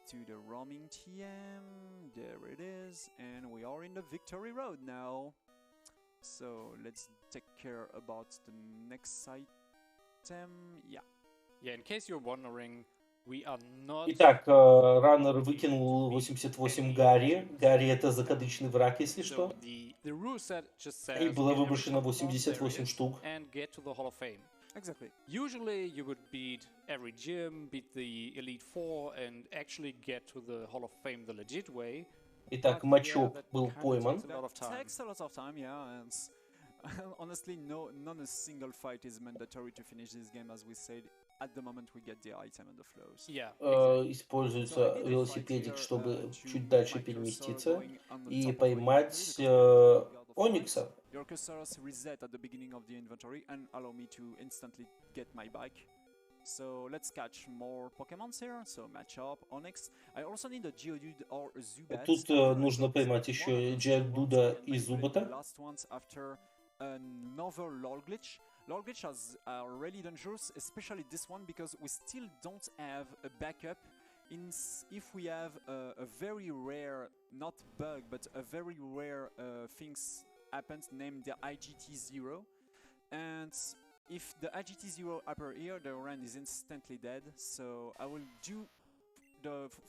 To the roaming TM. There it is. And we are in the victory road now. So let's take care about the next item. Yeah. Yeah, in case you're wondering, we are not. Итак, раннер выкинул 88 Гарри. Гарри это закадычный враг, если So что. the rule set just says И было get every выброшено Pokemon 88 there is штук. and get to the Hall of Fame. Exactly. Usually you would beat every gym, beat the Elite Four, and actually get to the Hall of Fame the legit way. Итак, But, Мачоп that был kinda пойман. takes a lot of time. Takes a lot of time, yeah. And honestly, not a single fight is mandatory to finish this game, as we said. At the moment, we get the item and the flows. Yeah. Используется велосипедик, чтобы чуть дальше переместиться и поймать Оникса. Your cursors reset at the beginning of the inventory and allow me to instantly get my bike. So let's catch more Pokemons here. So match up, Onyx. I also need a Geodude or a Zubat. Тут нужно поймать еще Geodude и Зубота. Last ones after another Lol Glitch. Lol Glitch are really dangerous, especially this one, because we still don't have a backup. If we have a very rare, not bug, but a very rare things happens named the IGT0, and if the IGT0 appear here, the run is instantly dead. So I will do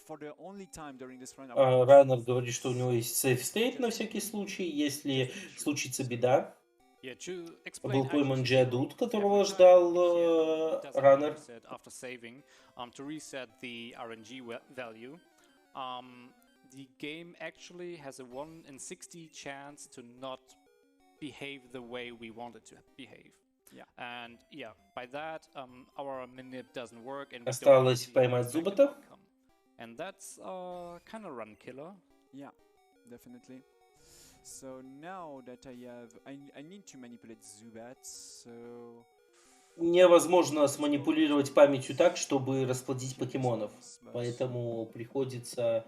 for the only time during this run. Раннер говорит, что у него есть сейф стейт на всякий случай, если случится беда. Yeah, to Был explain пойман IGT0, Geodude, которого ждал doesn't раннер. reset after saving to reset the RNG value. The game actually has a 1 in 60 chance to not behave the way we want it to behave. Yeah. And yeah, by that, our minip doesn't work, and we Осталось don't поймать see the Зубота. outcome. And that's kind of run killer. Yeah, definitely. So now that I need to manipulate Zubat, so... Невозможно сманипулировать памятью так, чтобы расплодить покемонов. Поэтому приходится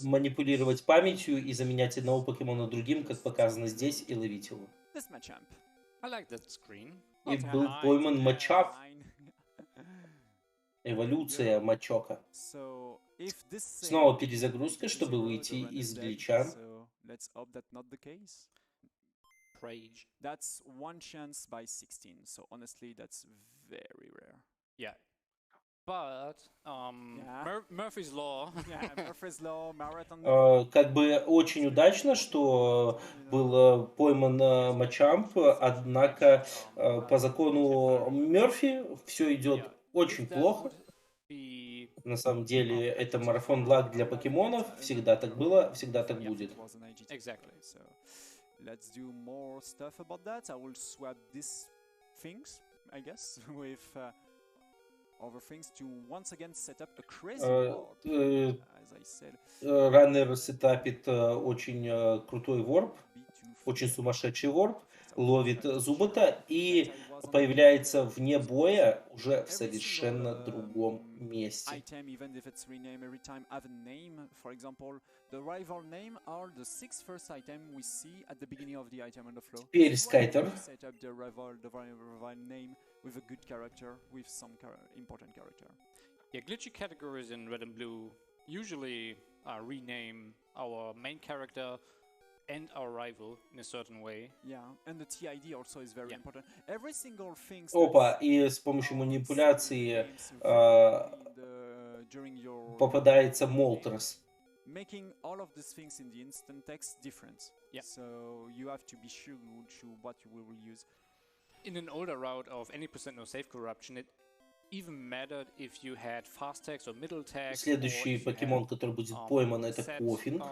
манипулировать памятью и заменять одного покемона другим, как показано здесь, и ловить его. I like that screen. И был пойман Мачап. Эволюция Мачока. Снова перезагрузка, чтобы выйти из глича. let's hope that's not the case. Rage. That's 1 chance by 16, so honestly, that's very rare. Yeah. But Yeah. Murphy's Law. Yeah, Murphy's Law, Marathon. Как бы очень удачно, что был пойман Мачамп, однако по закону Мёрфи все идет очень плохо. На самом деле это марафон лаг для покемонов, всегда так было, всегда так будет. Exactly. So let's do more stuff about that. I will swap these things, I guess, with other things to once again set up a crazy warp. As I said, Раннер сетапит очень крутой ворп, очень сумасшедший ворп, ловит Зубота и появляется вне боя уже в совершенно другом месте. Item, even if it's renamed every time, have a name. For example, the rival name are the 6 first item we see at the beginning of the item on the flow. Теперь Скайтер. Set up the rival name with a good character, with some important character. Yeah, glitchy categories in Red and Blue usually rename our main character and our rival in a certain way. Yeah, and the TID also is very important. Every single thing. Опа, и с помощью манипуляции попадается Молтерс. Making all of these things in the instant text different. Yeah. So you have to be sure what you will use. In an older route of any % no save corruption, it even mattered if you had fast text or middle text. Следующий покемон, который будет пойман, это Кофинг.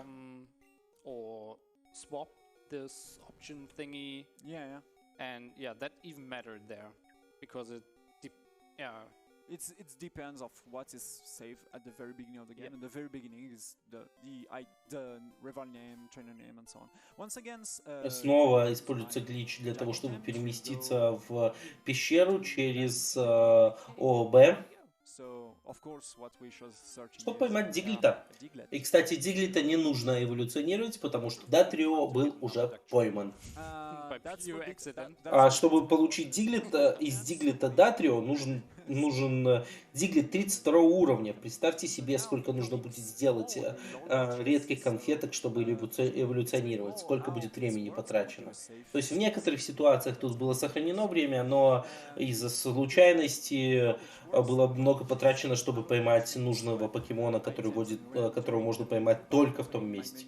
Or swap this option thingy. Yeah. And yeah, that even mattered there because it depends of what is saved at the very beginning of the game. And the very beginning is the rival name, trainer name, and so on. Once again, снова используется глич для того, чтобы переместиться в пещеру через ООБ. Чтобы поймать Диглита. И, кстати, Диглита не нужно эволюционировать, потому что Датрио был уже пойман. А чтобы получить Диглита, из Диглита Датрио нужен Диглит 32 уровня. Представьте себе, сколько нужно будет сделать редких конфеток, чтобы эволюционировать. Сколько будет времени потрачено. То есть в некоторых ситуациях тут было сохранено время, но из-за случайности было много потрачено, чтобы поймать нужного покемона, которого можно поймать только в том месте.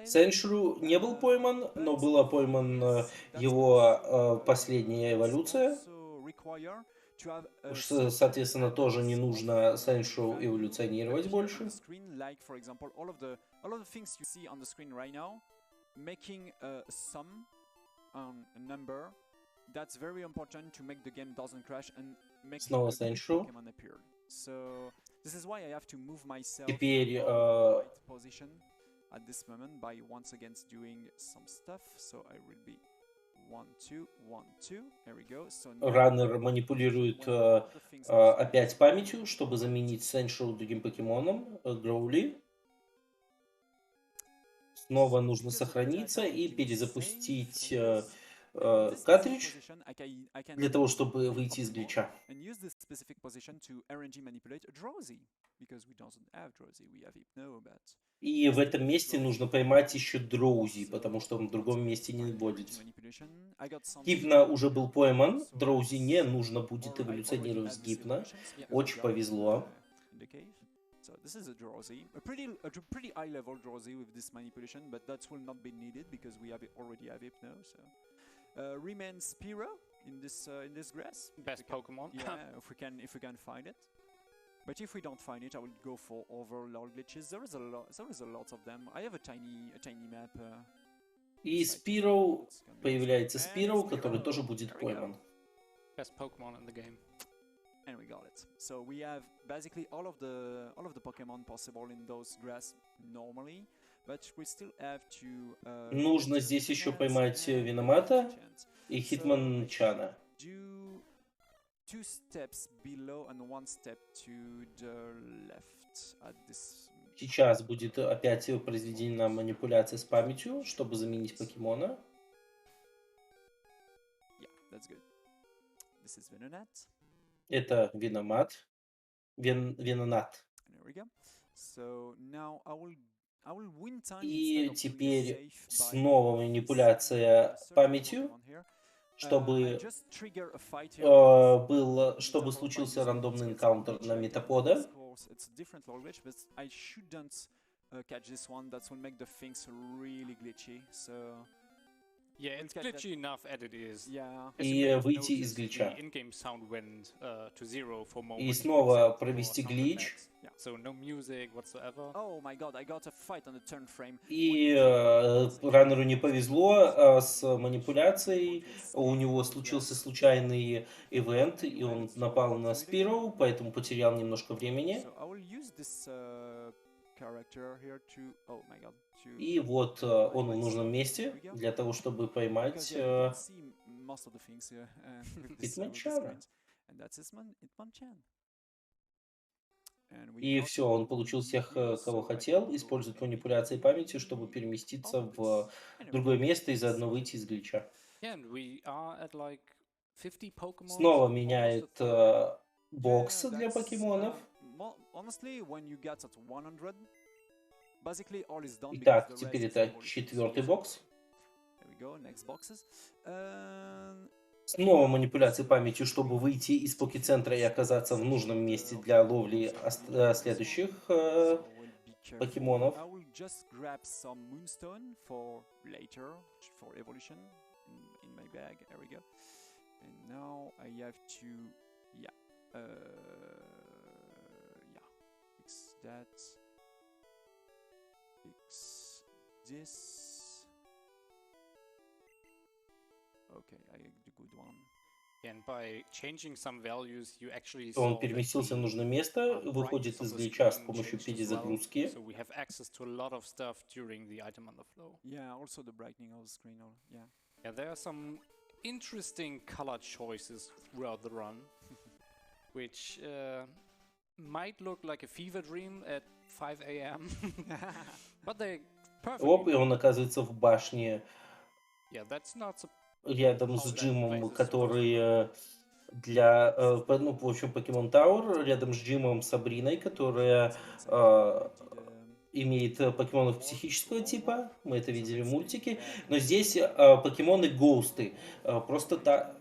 Сеншру не был пойман, но была пойман его последняя эволюция. Соответственно, тоже не нужно Сеншру эволюционировать больше. That's very important to make the game doesn't crash and make снова Сеншру. So this is why I have to move myself Теперь right position at this moment by once again doing some stuff. So I will be 1, 2, 1, 2. There we go. So раннер манипулирует опять памятью, чтобы заменить Сеншру другим покемоном, Гроули. Снова нужно сохраниться и перезапустить картридж для того, чтобы выйти из глича. И в этом месте нужно поймать еще Дроузи, потому что он в другом месте не вводится. Гипно уже был пойман, Дроузи не нужно будет эволюционировать с Гипно. Очень повезло. So this is a Drowsy, a pretty high level Drowsy with this manipulation, but that will not be needed because we already have Hypno. So remains Spiro in this grass. Best Pokemon. Yeah, if we can find it. But if we don't find it, I will go for overlord glitches. There is a lot of them. I have a tiny map. И Спироу появляется Спироу, который тоже будет пойман. Best Pokemon in the game. And we got it. So we have basically all of the Pokemon possible in those grass normally, but we still have to. Нужно здесь еще поймать Виномата и Хитмончана. Do 2 steps below and 1 step to the left at this. Сейчас будет опять произведена манипуляция с памятью, чтобы заменить покемона. Yeah, that's good. This is Venonat. Это Виномат. Венонат. There we go. So now I will И теперь снова манипуляция памятью, чтобы чтобы случился рандомный энкаунтер на метапода. Yeah, it's glitchy enough as it is. И выйти из глича. The in-game sound went to zero for a moment, И for снова example, for провести sound глич. effects. Yeah, so no music whatsoever. Oh my god, I got a fight on the turn frame. И раннеру не повезло с манипуляцией. У него случился случайный ивент, и он напал на Спироу, поэтому потерял немножко времени. So I will use this character here to, oh my god, to И вот он в нужном месте для того, чтобы поймать because yeah, you can see most of the things here with this Hitmonchan. screen. And that's Hitmonchan. And we И got все, он получил всех, кого хотел, использует манипуляции памятью, чтобы переместиться в другое место и заодно выйти из глича. Yeah, and we are at like 50 Pokémon. Снова меняет бокс для покемонов. Honestly, when you get at 100, basically all is done. Итак, теперь это четвертый бокс. There we go, next boxes. Снова манипуляции памятью, чтобы выйти из покецентра и оказаться в нужном месте для ловли следующих покемонов. I will just grab some Moonstone for later, for evolution in my bag. There we go. And now I have to, yeah, fix that, fix this. Okay, I get the good one. And by changing some values, you actually Он saw that переместился в the, нужное место, выходит brightness of из the глича с screen помощью changed as well. перезагрузки. So we have access to a lot of stuff during the item underflow. Yeah, also the brightening of the screen. Yeah. Yeah, there are some interesting color choices throughout the run, which might look like a fever dream at 5 a.m. but they perfectly. Оп, и он оказывается в башне Yeah, that's not рядом с Джимом, который для, ну, в общем, Pokemon Tower, рядом с Джимом Сабриной, которая имеет покемонов психического типа, мы это видели в мультике, но здесь покемоны гоусты, просто так.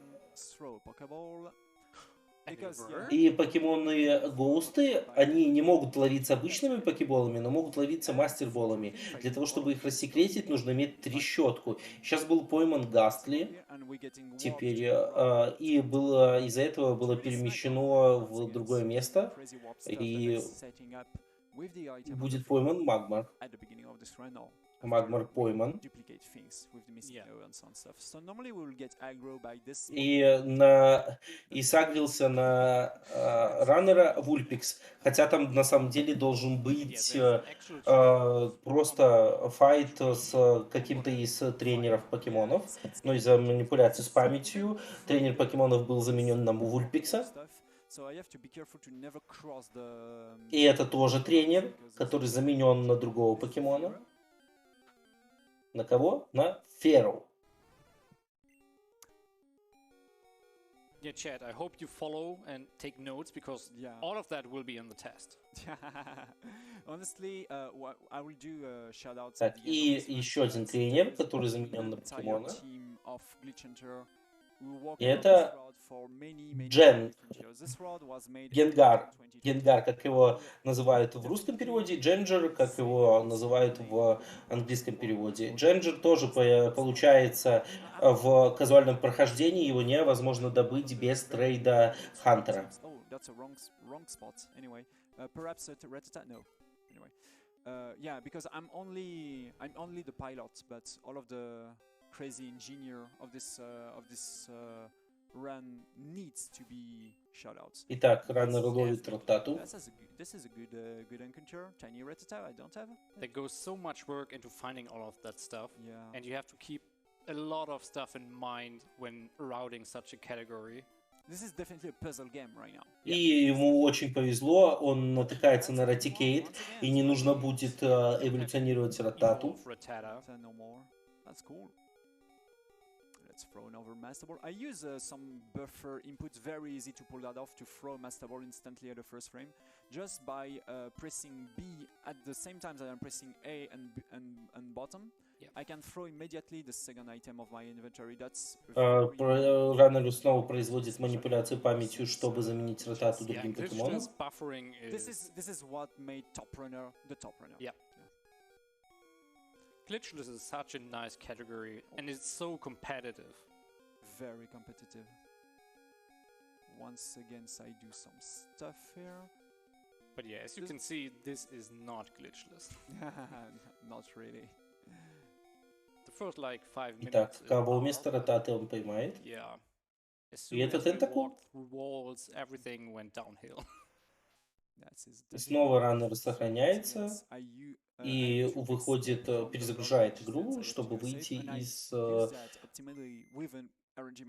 И покемоны гоусты, они не могут ловиться обычными покеболами, но могут ловиться мастерболами. Для того, чтобы их рассекретить, нужно иметь трещотку. Сейчас был пойман Гастли, теперь, и было, из-за этого было перемещено в другое место, и будет пойман Магмар. Магмар пойман. И сагрился на раннера Вульпикс. Хотя там на самом деле должен быть просто файт с каким-то из тренеров покемонов. Но из-за манипуляции с памятью тренер покемонов был заменен на Вульпикса. И это тоже тренер, который заменен на другого покемона. На кого? На Феру. Yeah, Chad, I hope you follow and take notes because all of that will be in the test. Honestly, I will do shoutouts. Так, и еще один тренер, который заменен на покемона. И это Генгар. Генгар, как его называют в русском переводе, Дженджер, как его называют в английском переводе. Дженджер тоже получается в казуальном прохождении, его невозможно добыть без трейда Хантера. Yeah, because I'm only the pilot, but all of the crazy engineer of this run needs to be shout out. Итак, раннер ловит Ротату. This is a good encounter. Tiny Rattata, I don't have. There goes so much work into finding all of that stuff, yeah. And you have to keep a lot of stuff in mind when routing such a category. This is definitely a puzzle game right now. И ему очень повезло, он натыкается на Ратикейт, и не нужно будет эволюционировать Ротату. Let's throw another Master Ball. I use some buffer inputs, very easy to pull that off, to throw Master Ball instantly at the first frame, just by pressing B at the same time that I'm pressing A and bottom. Yeah. I can throw immediately the second item of my inventory. That's Раннер снова производит манипуляцию памятью, чтобы заменить ротату Yeah, другим покемоном. glitchless buffering this is what made Top Runner the Top Runner. Yeah. Glitchless is such a nice category, and it's so competitive. Very competitive. Once again, I do some stuff here. But yeah, as you can see, this is not glitchless. Not really. The first like 5 Итак, minutes. кого вместо ротаты он поймает? Yeah. As И soon это as we Tentacle? walked through walls, everything went downhill. И снова раннер сохраняется и выходит, перезагружает игру, чтобы выйти из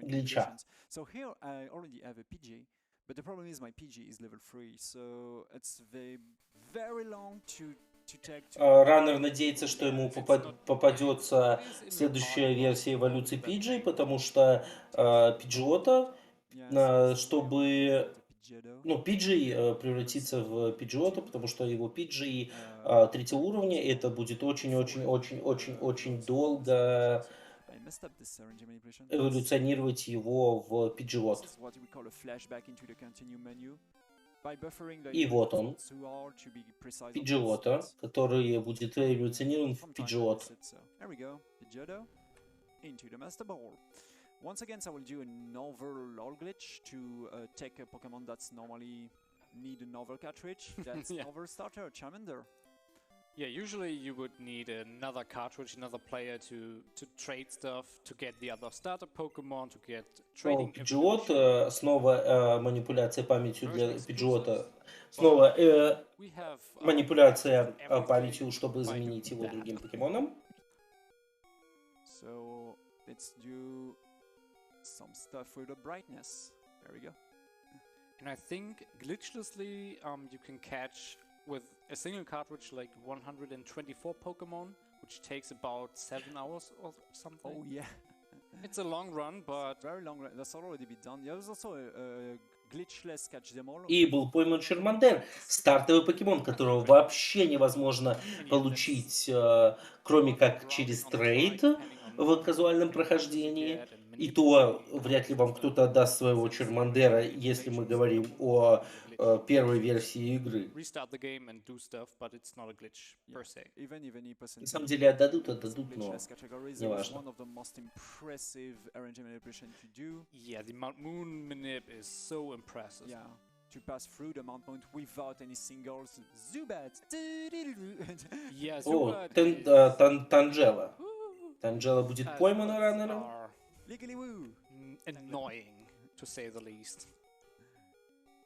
глича. So here I already have a PG, but the problem is my PG is level 3, so it's very long to take. Раннер надеется, что ему попадется следующая версия эволюции PG, потому что Pidgeotto, чтобы... Ну, PG превратится в Pidgeotto, потому что его PG третьего уровня, это будет очень-очень-очень-очень-очень долго эволюционировать его в Pidgeotto. И вот он, Pidgeotto, который будет эволюционирован в Pidgeotto. Once again, I will do another LOL glitch to take a Pokemon that's normally need another cartridge. That's another starter, Charmander. Yeah, usually you would need another cartridge, another player to trade stuff, to get the other starter Pokemon, to get trading. Pidgeotto, снова манипуляция памятью для Pidgeotto. Снова манипуляция памятью, чтобы заменить его другим покемоном. So let's do some stuff with the brightness. There we go. And I think glitchlessly you can catch with a single cartridge like 124 Pokemon, which takes about 7 hours or something. Oh yeah. It's a long run, but... Very long run. That's already been done. There's also a glitchless catch them all. И был пойман Charmander, стартовый покемон, которого вообще невозможно получить, кроме как через трейд в казуальном прохождении. И то вряд ли вам кто-то отдаст своего Charmandera, если мы говорим о первой версии игры. На самом деле отдадут, но не важно. Yeah, the Mount Moon manip is so impressive. Yeah, to pass through the Mount Moon without any singles. Zubat! Yeah, О, Zubat Танжела. Танжела будет поймана раннером. Annoying, to say the least.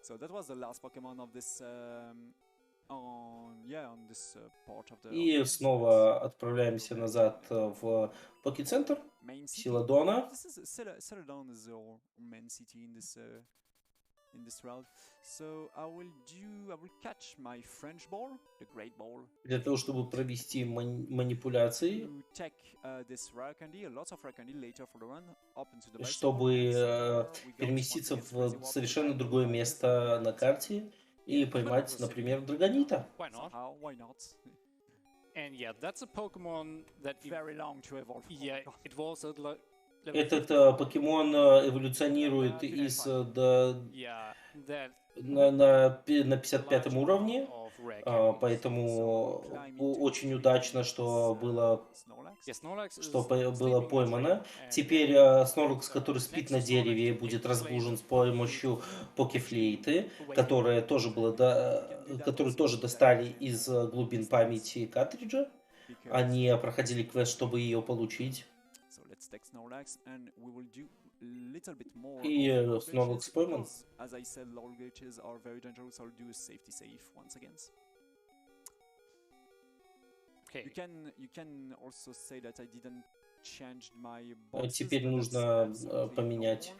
So that was the last Pokemon of this on this part of the. И снова отправляемся назад в Поки-центр. Силадона. Celadon is our main city in this route. So I will catch my French ball, the Great Ball. Для того, чтобы провести манипуляции. To take this rare candy, lots of rare candy later for the run, up into the чтобы переместиться в совершенно другое место на карте и поймать, например, Драгонита. Why not? Why not? And yeah, that's a Pokemon that very long to evolve. Yeah, it was Этот покемон эволюционирует из на 55 уровне, поэтому очень удачно, что было поймано. Теперь Snorlax, который спит на дереве, будет разбужен с помощью покефлейты, которую тоже достали из глубин памяти картриджа. Они проходили квест, чтобы ее получить. И Snorlax пойман. As I said, LOL glitches are very dangerous. I'll do a safety save once again. Okay. You can also say that I didn't change my boxes. Теперь нужно поменять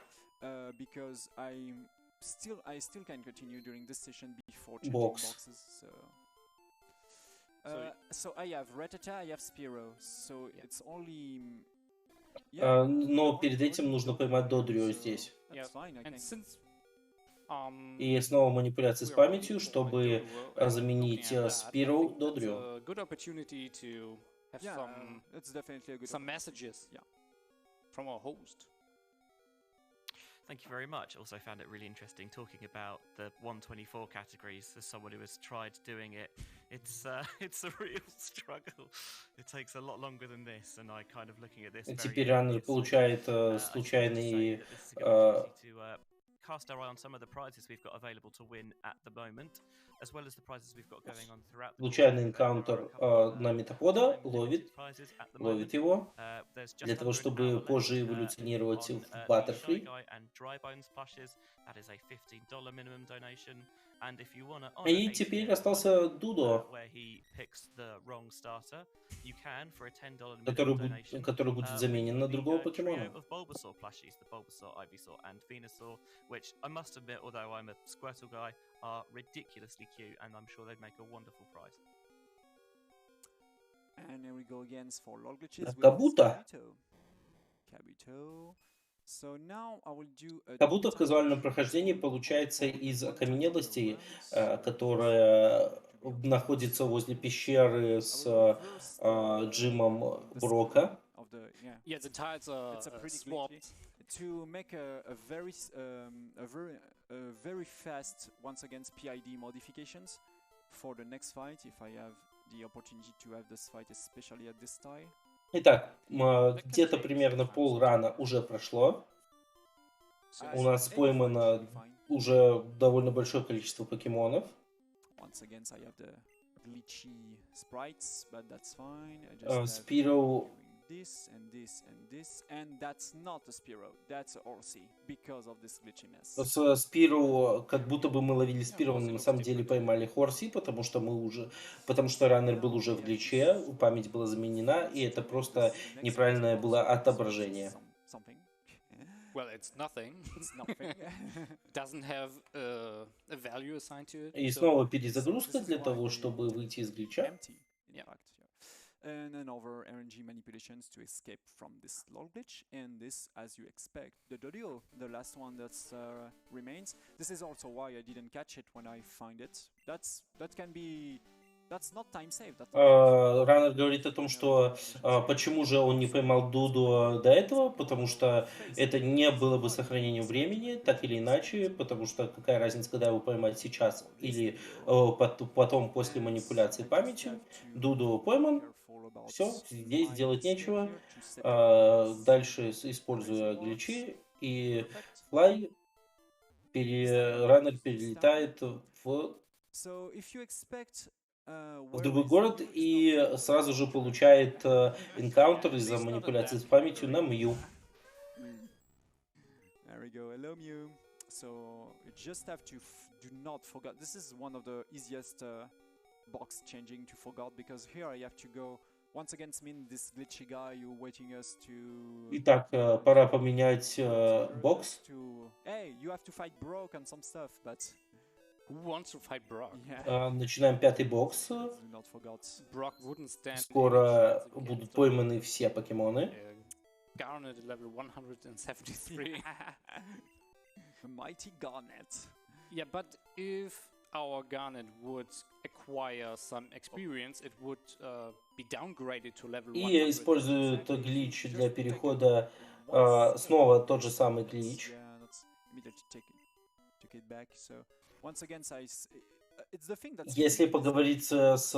because I still can continue during this session before changing boxes. So I have Rattata, I have Spearow. So it's only Но перед этим нужно поймать Додрио здесь. And since И снова манипуляции с we are памятью, looking for чтобы Doduo and заменить looking at that, I Спиру think that's Додрио. a good opportunity to have it's definitely a good some opportunity. messages Yeah. from our host. Thank you very much. Also found it really interesting talking about the 124 categories as someone who has tried doing it. It's it's a real struggle. It takes a lot longer than this, and I kind of looking at this very Теперь Раннер enviously. получает I just wanted to say случайный that this is a good opportunity to cast our eye on some of the prizes we've got available to win at the moment, as well as the prizes we've got going on throughout the случайный course. There are a энкаунтер couple of, на метапода, time-limited prizes at the moment. ловит его, There's для just того, under an чтобы hour left позже эволюционировать on в the Shy Butterfree. Guy and Dry Bones plushes. That is a $15 minimum donation. And if you want to honor И теперь остался Дудо, where he picks the wrong starter, you can for a $10 minimum donation. который будет заменен на другого покемона. Trio of Bulbasaur plushies, the Bulbasaur, Ivysaur, and Venusaur, which I must admit, although I'm a Squirtle guy, are ridiculously cute, and I'm sure they'd make a wonderful prize. And here we go again for lol glitches with Kabuto. Kabuto. So now I will do a Кабуто в казуальном прохождении получается из окаменелостей, которая находится возле пещеры с Джимом Брока. Yeah, the tiles are swapped. To make a very fast once against PID modifications for the next fight, if I have the opportunity to have this fight, especially at this time. Итак, где-то примерно полрана уже прошло. У нас поймано уже довольно большое количество покемонов. Once again, I have the glitchy sprites, but that's fine. I just Spearow. This and this and this, and that's not a Spearow, that's a Horsey, because of this glitchiness. С Спиру, как будто бы мы ловили Спиру, но на самом деле поймали Хорси, потому что раннер был уже в гличе, память была заменена, и это просто неправильное было отображение. Well, it's nothing. It's nothing. Doesn't have a value assigned to it. И снова перезагрузка для того, чтобы выйти из глича. And another RNG manipulations to escape from this lol glitch, and this, as you expect, the Dodio, the last one that remains. This is also why I didn't catch it when I find it. That's not time saved. Раннер говорит о том, что почему же он не поймал Дуду до этого, потому что это не было бы сохранением времени, так или иначе, потому что какая разница, когда его поймать сейчас или потом после манипуляции памятью. Дуду пойман, все, здесь делать нечего. Дальше используя гличи, и Флай, раннер перелетает в другой город и сразу же получает энкаунтер из-за манипуляции с памятью на Мью. There we go. Hello, Mew. So you just have to do not forget. This is one of the easiest box changing to forget, because here I have to go once again. Mean this glitchy guy you waiting us to. Итак, пора поменять бокс. Hey, you have to fight Brock and some stuff, but. Who wants to fight Brock? Yeah. Начинаем пятый бокс. Brock wouldn't stand. Скоро будут пойманы все покемоны. Garnet level 173. The mighty Garnet. Yeah, but if our Garnet would acquire some experience, it would be downgraded to level 100. И используют глич для перехода. Снова тот же самый глич. Если поговорить с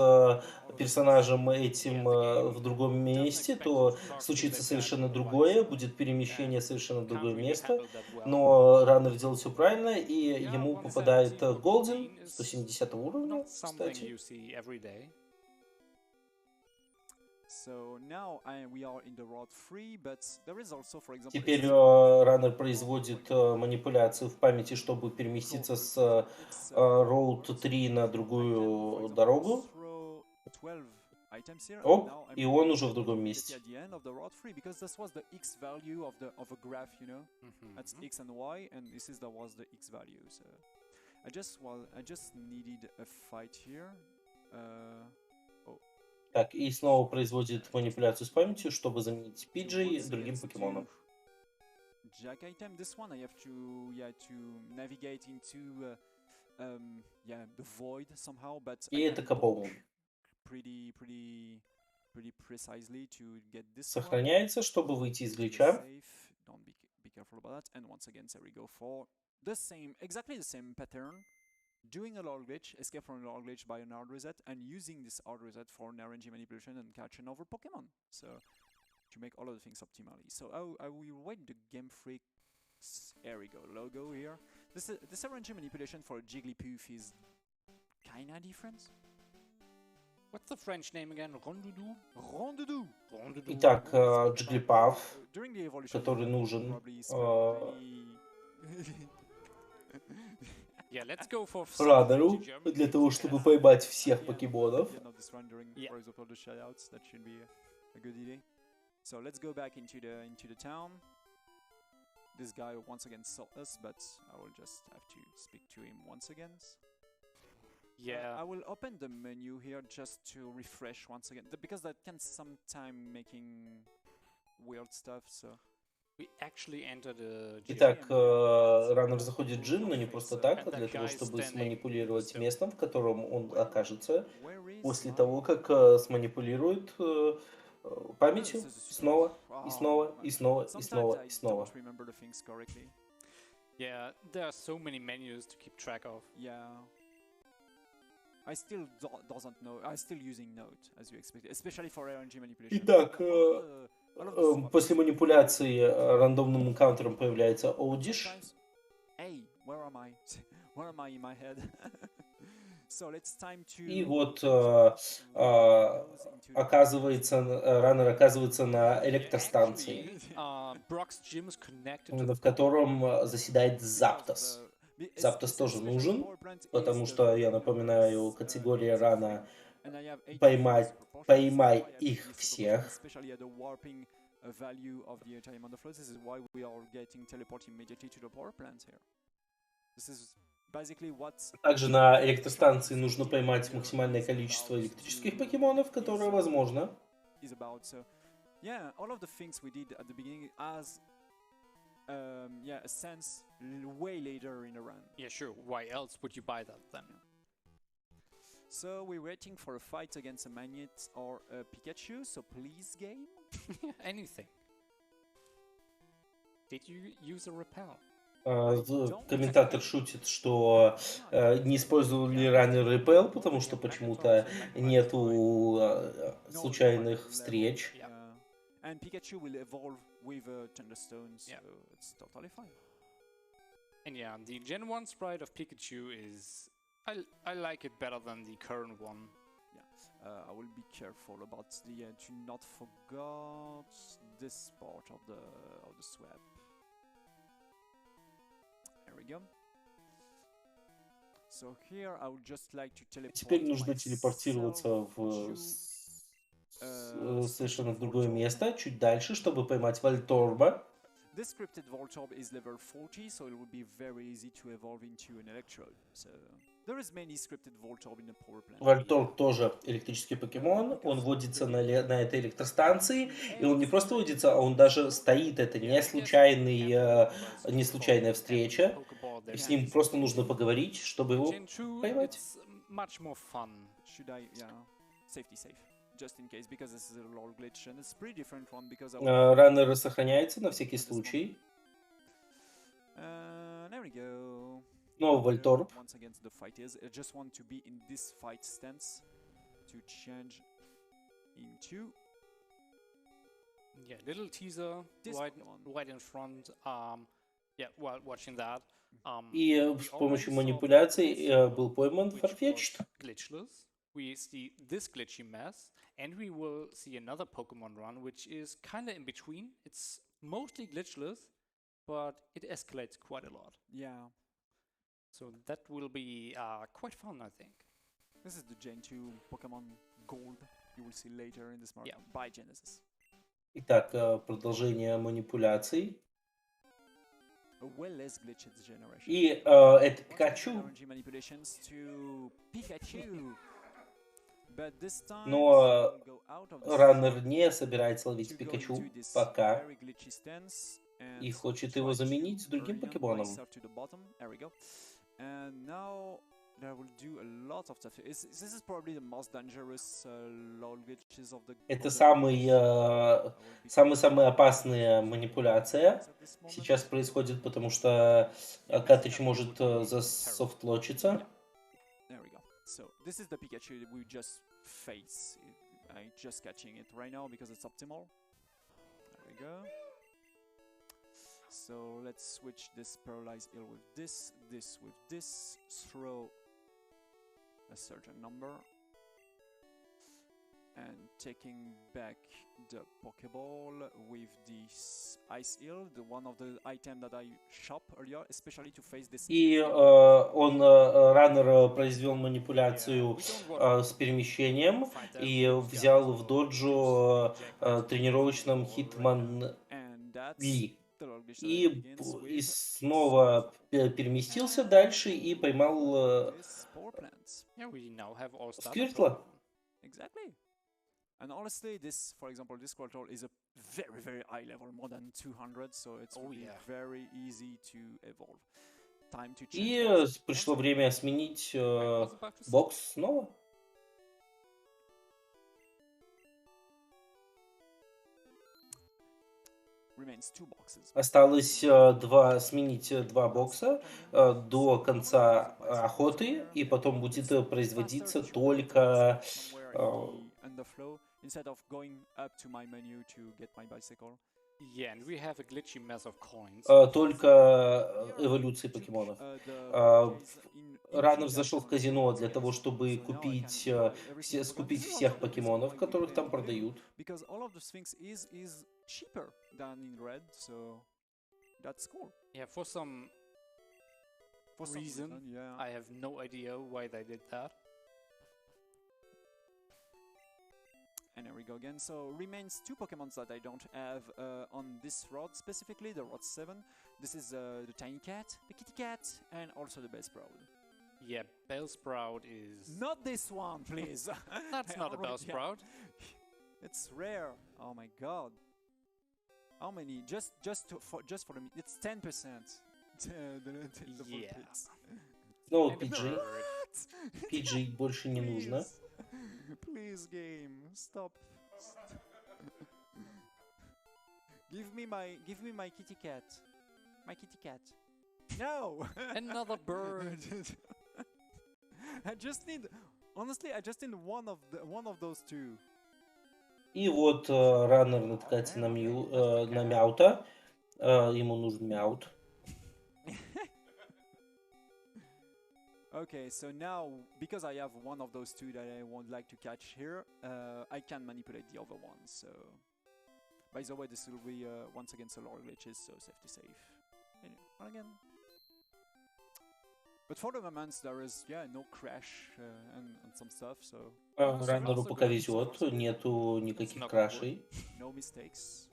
персонажем этим в другом месте, то случится совершенно другое, будет перемещение совершенно в другое место, но раннер делает все правильно, и ему попадает Голден 170 уровня, кстати. Теперь раннер производит манипуляцию в памяти, чтобы переместиться с Road 3 на другую дорогу. О, и он уже в другом месте. Так, и снова производит манипуляцию с памятью, чтобы заменить Пиджи другим покемоном. Jack item. This one I have to navigate into the void somehow, but И I это can Капоу. pretty precisely to get this one. Сохраняется, чтобы выйти из To the глича. safe. Don't be careful about that. And once again, there we go for exactly the same pattern. Doing a log glitch, escape from a log glitch by an hard reset, and using this hard reset for an RNG manipulation and catch another Pokemon. So to make all of the things optimally. So I will wait the Game Freak's here we go logo here. This RNG manipulation for a Jigglypuff is kinda different. What's the French name again? Rondoudou? Rondoudou. Итак, Jigglypuff, During the evolution, который нужен. probably spent Yeah, let's go for Раннеру German для names того, again. чтобы поймать всех покемонов. Yeah. For example, the shoutouts, that should be a good idea. So let's go back into the town. This guy once again saw us, but I will just have to speak to him once again. Yeah. I will open the menu here just to refresh once again, because that can sometime making weird stuff. So We actually entered a gym. Итак, раннер заходит в джим, но не просто так, а для того, чтобы сманипулировать местом, в котором он окажется, после того, как сманипулирует памятью снова, и снова, и снова, и снова, и снова. Yeah, there are so many menus to keep track of. Yeah. I still doesn't know. I still using Note, as you expected, especially for RNG manipulation. Итак, после манипуляции рандомным каунтером появляется Одиш. Hey, where am I? Where am I in my head? So let's time to. И вот оказывается, раннер оказывается на электростанции, Brock's gym is connected to в котором заседает Заптос. Заптос тоже нужен, потому что, я напоминаю, категория рана поймай их всех. Value of the time on the floor. This is why we are getting teleport immediately to the power plant here. This is basically what's. Также на электростанции нужно поймать максимальное количество электрических покемонов, которое возможно. Is about so, yeah, all of the things we did at the beginning has, a sense way later in the run. Yeah, sure. Why else would you buy that then? So we're waiting for a fight against a Magnet or a Pikachu. So please, game. Anything. Did you use a repel? Комментатор шутит, что не использовали раннер Repel, потому что почему-то нету случайных встреч. And Pikachu will evolve with Thunderstone, so it's totally fine. And yeah, the Gen 1 sprite of Pikachu is... I like it better than the current one. Yeah, I will be careful about the to not forget this part of the swap. There we go. So here I would just like to teleport. Теперь нужно телепортироваться в совершенно другое место, чуть дальше, чтобы поймать Вольторба. This scripted Voltorb is level 40, so it would be very easy to evolve into an Electrode. So there is many scripted Voltorb in the power plant. Вольторб тоже электрический покемон, он водится на этой электростанции, и он не просто водится, а он даже стоит, это не случайная встреча, и с ним просто нужно поговорить, чтобы его поймать. Just in case, because this is a lore glitch and it's pretty different one because раннер сохраняется на всякий случай. There we go. Снова Вольторб. Once again, the fight is. I just want to be in this fight stance to change into. Yeah, little teaser right in front. Yeah, while watching that. И с помощью манипуляций был пойман Farfetch'd. Glitchless. We see this glitchy mess, and we will see another Pokemon run, which is kind of in between. It's mostly glitchless, but it escalates quite a lot. Yeah. So that will be quite fun, I think. This is the Gen 2 Pokemon Gold. You will see later in this market by Genesis. Итак, продолжение манипуляций. Well less glitched generation. И это Пикачу. Manipulations to Pikachu. But this time Но we'll go out of раннер не собирается ловить to go Пикачу into this пока very glitchy stance и and хочет try его to заменить другим orient покемоном. myself to the bottom. There we go. And now that will do a lot of stuff. This is probably the most dangerous LOL glitches of the. Это of самая опасная манипуляция at this moment. сейчас происходит, потому что картридж может засофтлочиться. There we go. So this is the Pikachu that we just face. I'm just catching it right now because it's optimal. There we go. So let's switch this paralyzed eel with this with this, throw a certain number, and taking back the Pokeball with this Ice Eel, the one of the item that I shop earlier, especially to face this. И раннер произвел манипуляцию с перемещением и взял в доджу тренировочном Hitman Ли. И снова переместился дальше и поймал Сквиртла. Exactly. And honestly, this, for example, this Squirtle is a very, very high level, more than 200, so it's very easy to evolve. Time to change. И пришло время сменить бокс снова. Осталось сменить два бокса до конца охоты, и потом будет производиться только только эволюции покемонов. Раннер зашел в казино для того, чтобы скупить всех покемонов, которых там продают. Cheaper than in red, so that's cool. Yeah, for some reason, yeah. I have no idea why they did that. And there we go again. So remains two Pokemons that I don't have on this road, specifically the Road 7. This is the Tiny Cat, the Kitty Cat, and also the Bellsprout. Yeah, Bellsprout is... Not this one, please! That's not a Bellsprout. It's rare. Oh my god. How many? Just for the it's 10%. Yeah. Снова PG. PG больше не нужно. Please, game, stop. Give me my kitty cat. My kitty cat. No. Another bird. I just need one of those two. И вот раннер натыкается на мяута. Ему нужен мяут. Okay, so now, because I have one of those two that I would like to catch here, I can manipulate the other one, so... By the way, this will be once again solar glitches, so safety safe. Anyway, well again. But for the moment, there is, no crash and some stuff, so... Раннеру пока везет, нету никаких крашей. No mistakes.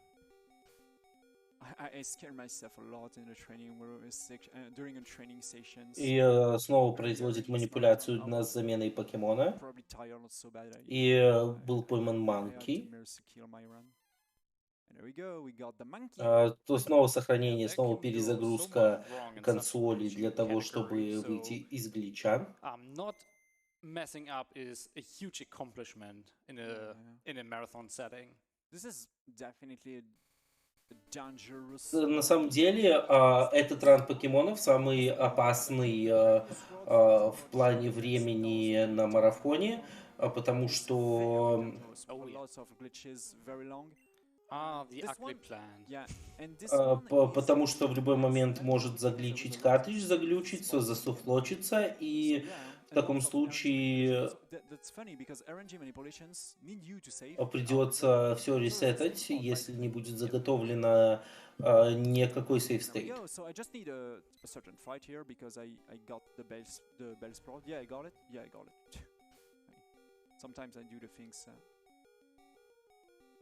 I scare myself a lot in the training during a training sessions. И снова производит манипуляцию над заменой покемона. И был пойман Манки. То снова сохранение, снова перезагрузка консоли для того, чтобы выйти из глича. Messing up is a huge accomplishment in a marathon setting. This is definitely dangerous. На самом деле, этот ран покемонов самый опасный в плане времени на марафоне, потому что потому что в любой момент может заглючить картридж, заглючиться, засуфлочиться, и в таком случае придется все ресетать, если не будет заготовлено никакой сейф стейт. Sometimes I do the things.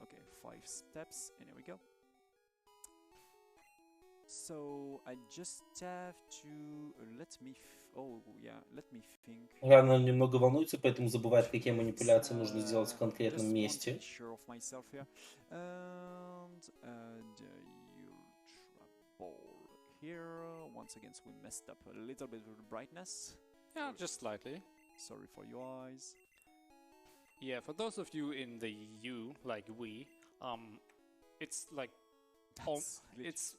Okay, 5 steps, and here we go. So I just have to let me. Oh yeah, let me think. Рано немного волнуется, поэтому забывает, какие манипуляции нужно сделать в конкретном Just want to be месте. sure of myself here. And the ultra ball here. Once again, we messed up a little bit with the brightness. Yeah, just slightly. Sorry for your eyes. Yeah, for those of you in the EU, like we, it's like it's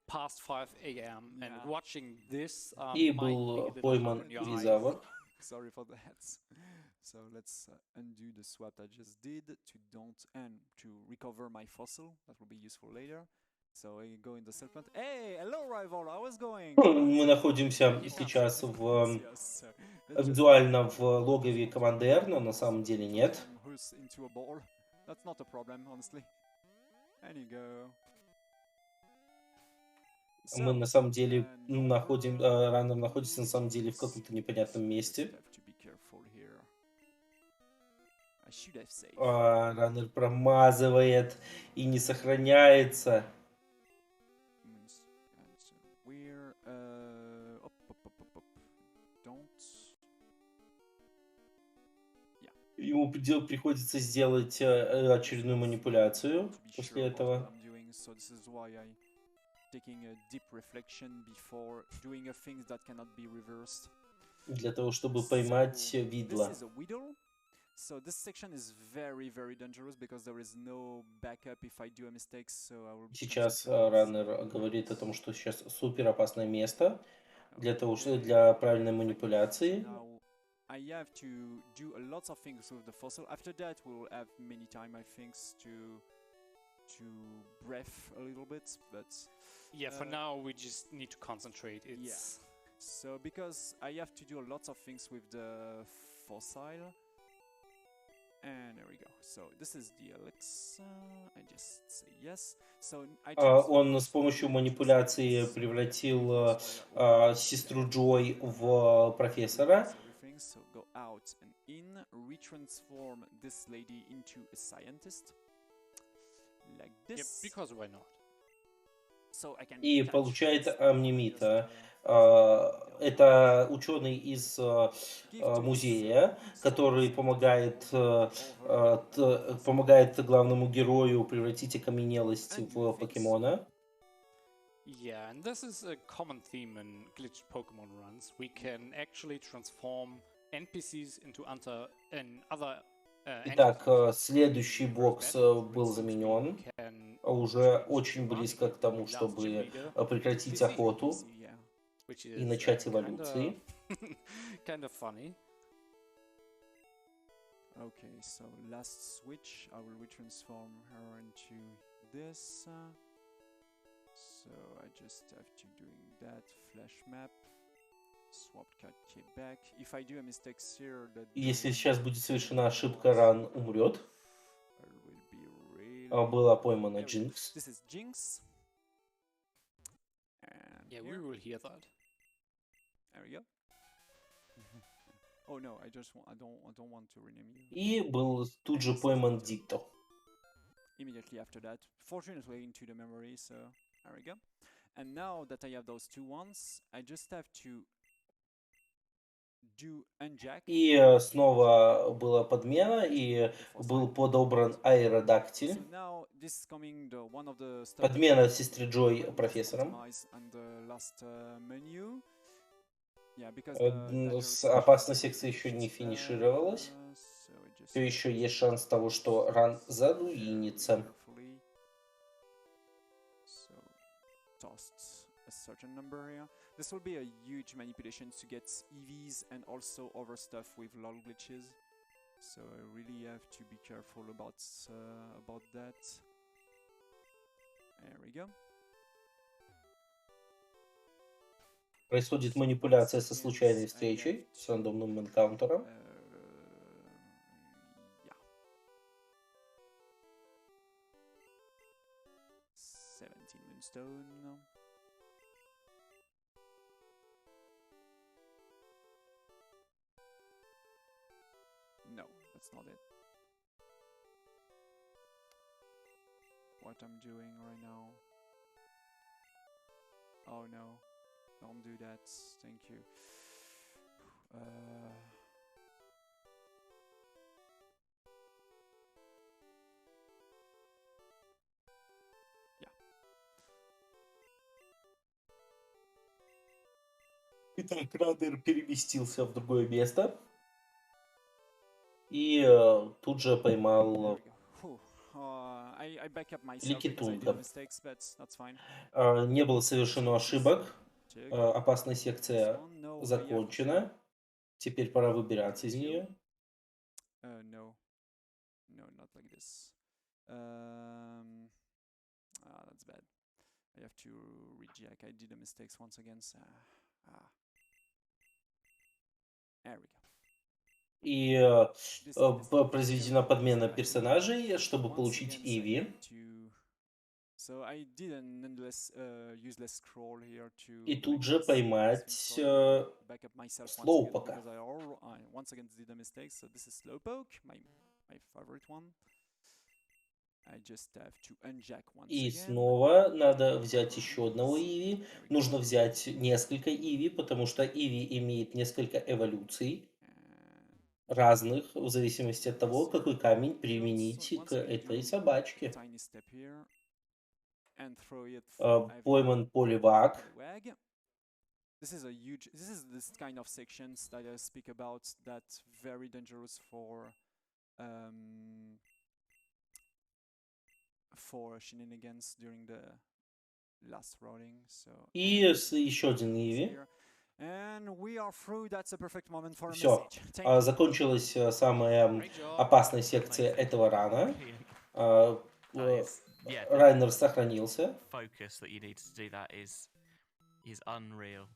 past 5 a.m. and Yeah. watching this И might был make it a little пойман hard on your eyes. Визавр. Sorry for that. So let's undo the swap I just did to recover my fossil. That will be useful later. So I go in the cell plant. Hey, hello rival, how is going? Мы находимся сейчас в визуально в логове команды R, но на самом деле нет. Into a ball. That's not a problem, honestly. And you go. Мы на самом деле Раннер находится на самом деле в каком-то непонятном месте. Раннер промазывает и не сохраняется. Ему приходится сделать очередную манипуляцию после этого. Для того, чтобы поймать видла. So this section is very dangerous because there is no backup if I do a mistake, so I will... Сейчас Раннер говорит о том, что сейчас супер опасное место для правильной манипуляции. I have to do a lot of things with the fossil. After that, we'll have many time, I think, to breath a little bit, but... Yeah, for now, we just need to concentrate. It's... Yeah. So, because I have to do a lot of things with the fossil. And there we go. So, this is the Alexa. I just say yes. So, он с помощью манипуляции превратил сестру Джой в профессора. So go out and in, retransform this lady into a scientist, like this. Yep, because why not? So I can И получает амнимита. Это ученый из музея, который помогает главному герою превратить окаменелость в покемона. Yeah, and this is a common theme in glitched Pokemon runs. We can actually transform NPCs into other Итак, следующий бокс был заменен. Уже очень близко к тому, чтобы прекратить охоту и начать эволюции. Kind of funny. Okay, so last switch, I will retransform her into this. So I just have to doing that flash map. Swap cat back. If I do a mistake here, that если сейчас будет совершена ошибка, Ран умрет. Была поймана Джинкс. This is Jinx. Yeah, we will hear that. There we go. Oh no, I don't want to rename you. И был тут же пойман Дитто. Immediately after that, fortunately into the memory, so there we go. And now that I have those two ones, I just have to do unjack. И снова была подмена, и был подобран аэродактиль. So now this is coming the one of the Подмена сестры Джой профессором. And the last menu. Yeah, because опасная секция еще не финишировалась. Все еще есть шанс того, что Ран заруинится. A certain number here. This will be a huge manipulation to get EVs and also other stuff with LOL glitches. So I really have to be careful about that. There we go. Происходит манипуляция со случайной встречей, с рандомным энкаунтером. Yeah. 17 Moonstone. No, that's not it. What I'm doing right now. Oh no, don't do that. Thank you. Yeah. Итак, Раннер переместился в другое место. И тут же There поймал we go. Whew. I back up myself because I did Ликитунга. mistakes, but that's fine. Не было совершено ошибок. Check. Опасная This секция one, no, yeah. закончена. Теперь пора выбираться из нее. No, not like this. That's bad. I have to reject. I did a mistakes once again. So, there we go. И произведена подмена персонажей, чтобы получить Иви. So I did an endless useless scroll here to И тут like же this. поймать Back up myself once again Слоупока. because I once again did a mistake. So this is Slowpoke, my favorite one. I just have to unjack once И again. снова надо взять еще одного Иви. Нужно взять несколько Иви, потому что Иви имеет несколько эволюций разных, в зависимости от того, какой камень применить к этой собачке. Пойман Поливак. This is this kind of sections that I speak about that's very dangerous for shenanigans during the last routing. So И еще один Иви. and we are through. That's a perfect moment for a Все. message. Thank you. Закончилась самая опасная секция этого рана. Райнер сохранился. Focus that you need to do that is unreal,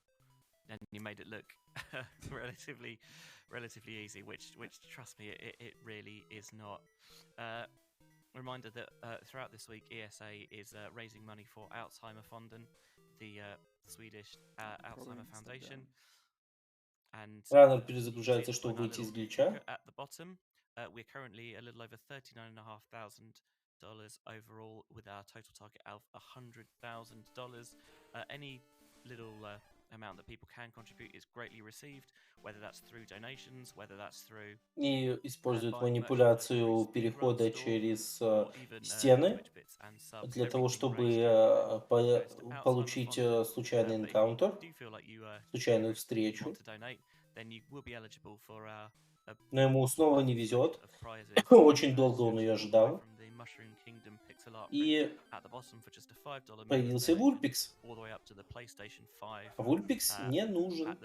and you made it look relatively easy, which trust me, it really is not. Reminder that throughout this week, ESA is raising money for Alzheimerfonden, the Swedish Alzheimer Foundation. And Раннер перезагружается, чтобы выйти из глича. at the bottom, we're currently a little over $39,500 overall, with our total target of $100,000. Any little amount that people can contribute is greatly received, whether that's through donations, whether that's through И использует манипуляцию перехода через стены для того, чтобы получить случайный энкаунтер, случайную встречу. Но ему снова не везет. Очень долго он ее ждал. И появился Вульпикс. А Вульпикс не нужен.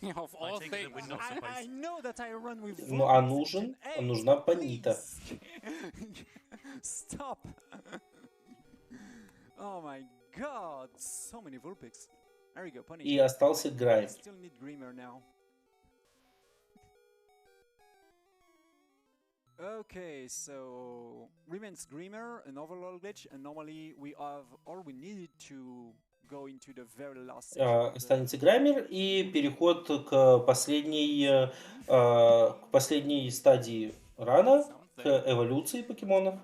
Of all things. I know that I run with Ну а нужен, нужна Панита. Stop. Oh my god, so many Vulpix. There we go, Pony. И остался Грайм. Still need Grimmer now. Okay, so remains Grimmer, an overload glitch, and normally we have all we needed to go into the very last section. Останется Граймер и переход к последней стадии рана, к эволюции покемонов.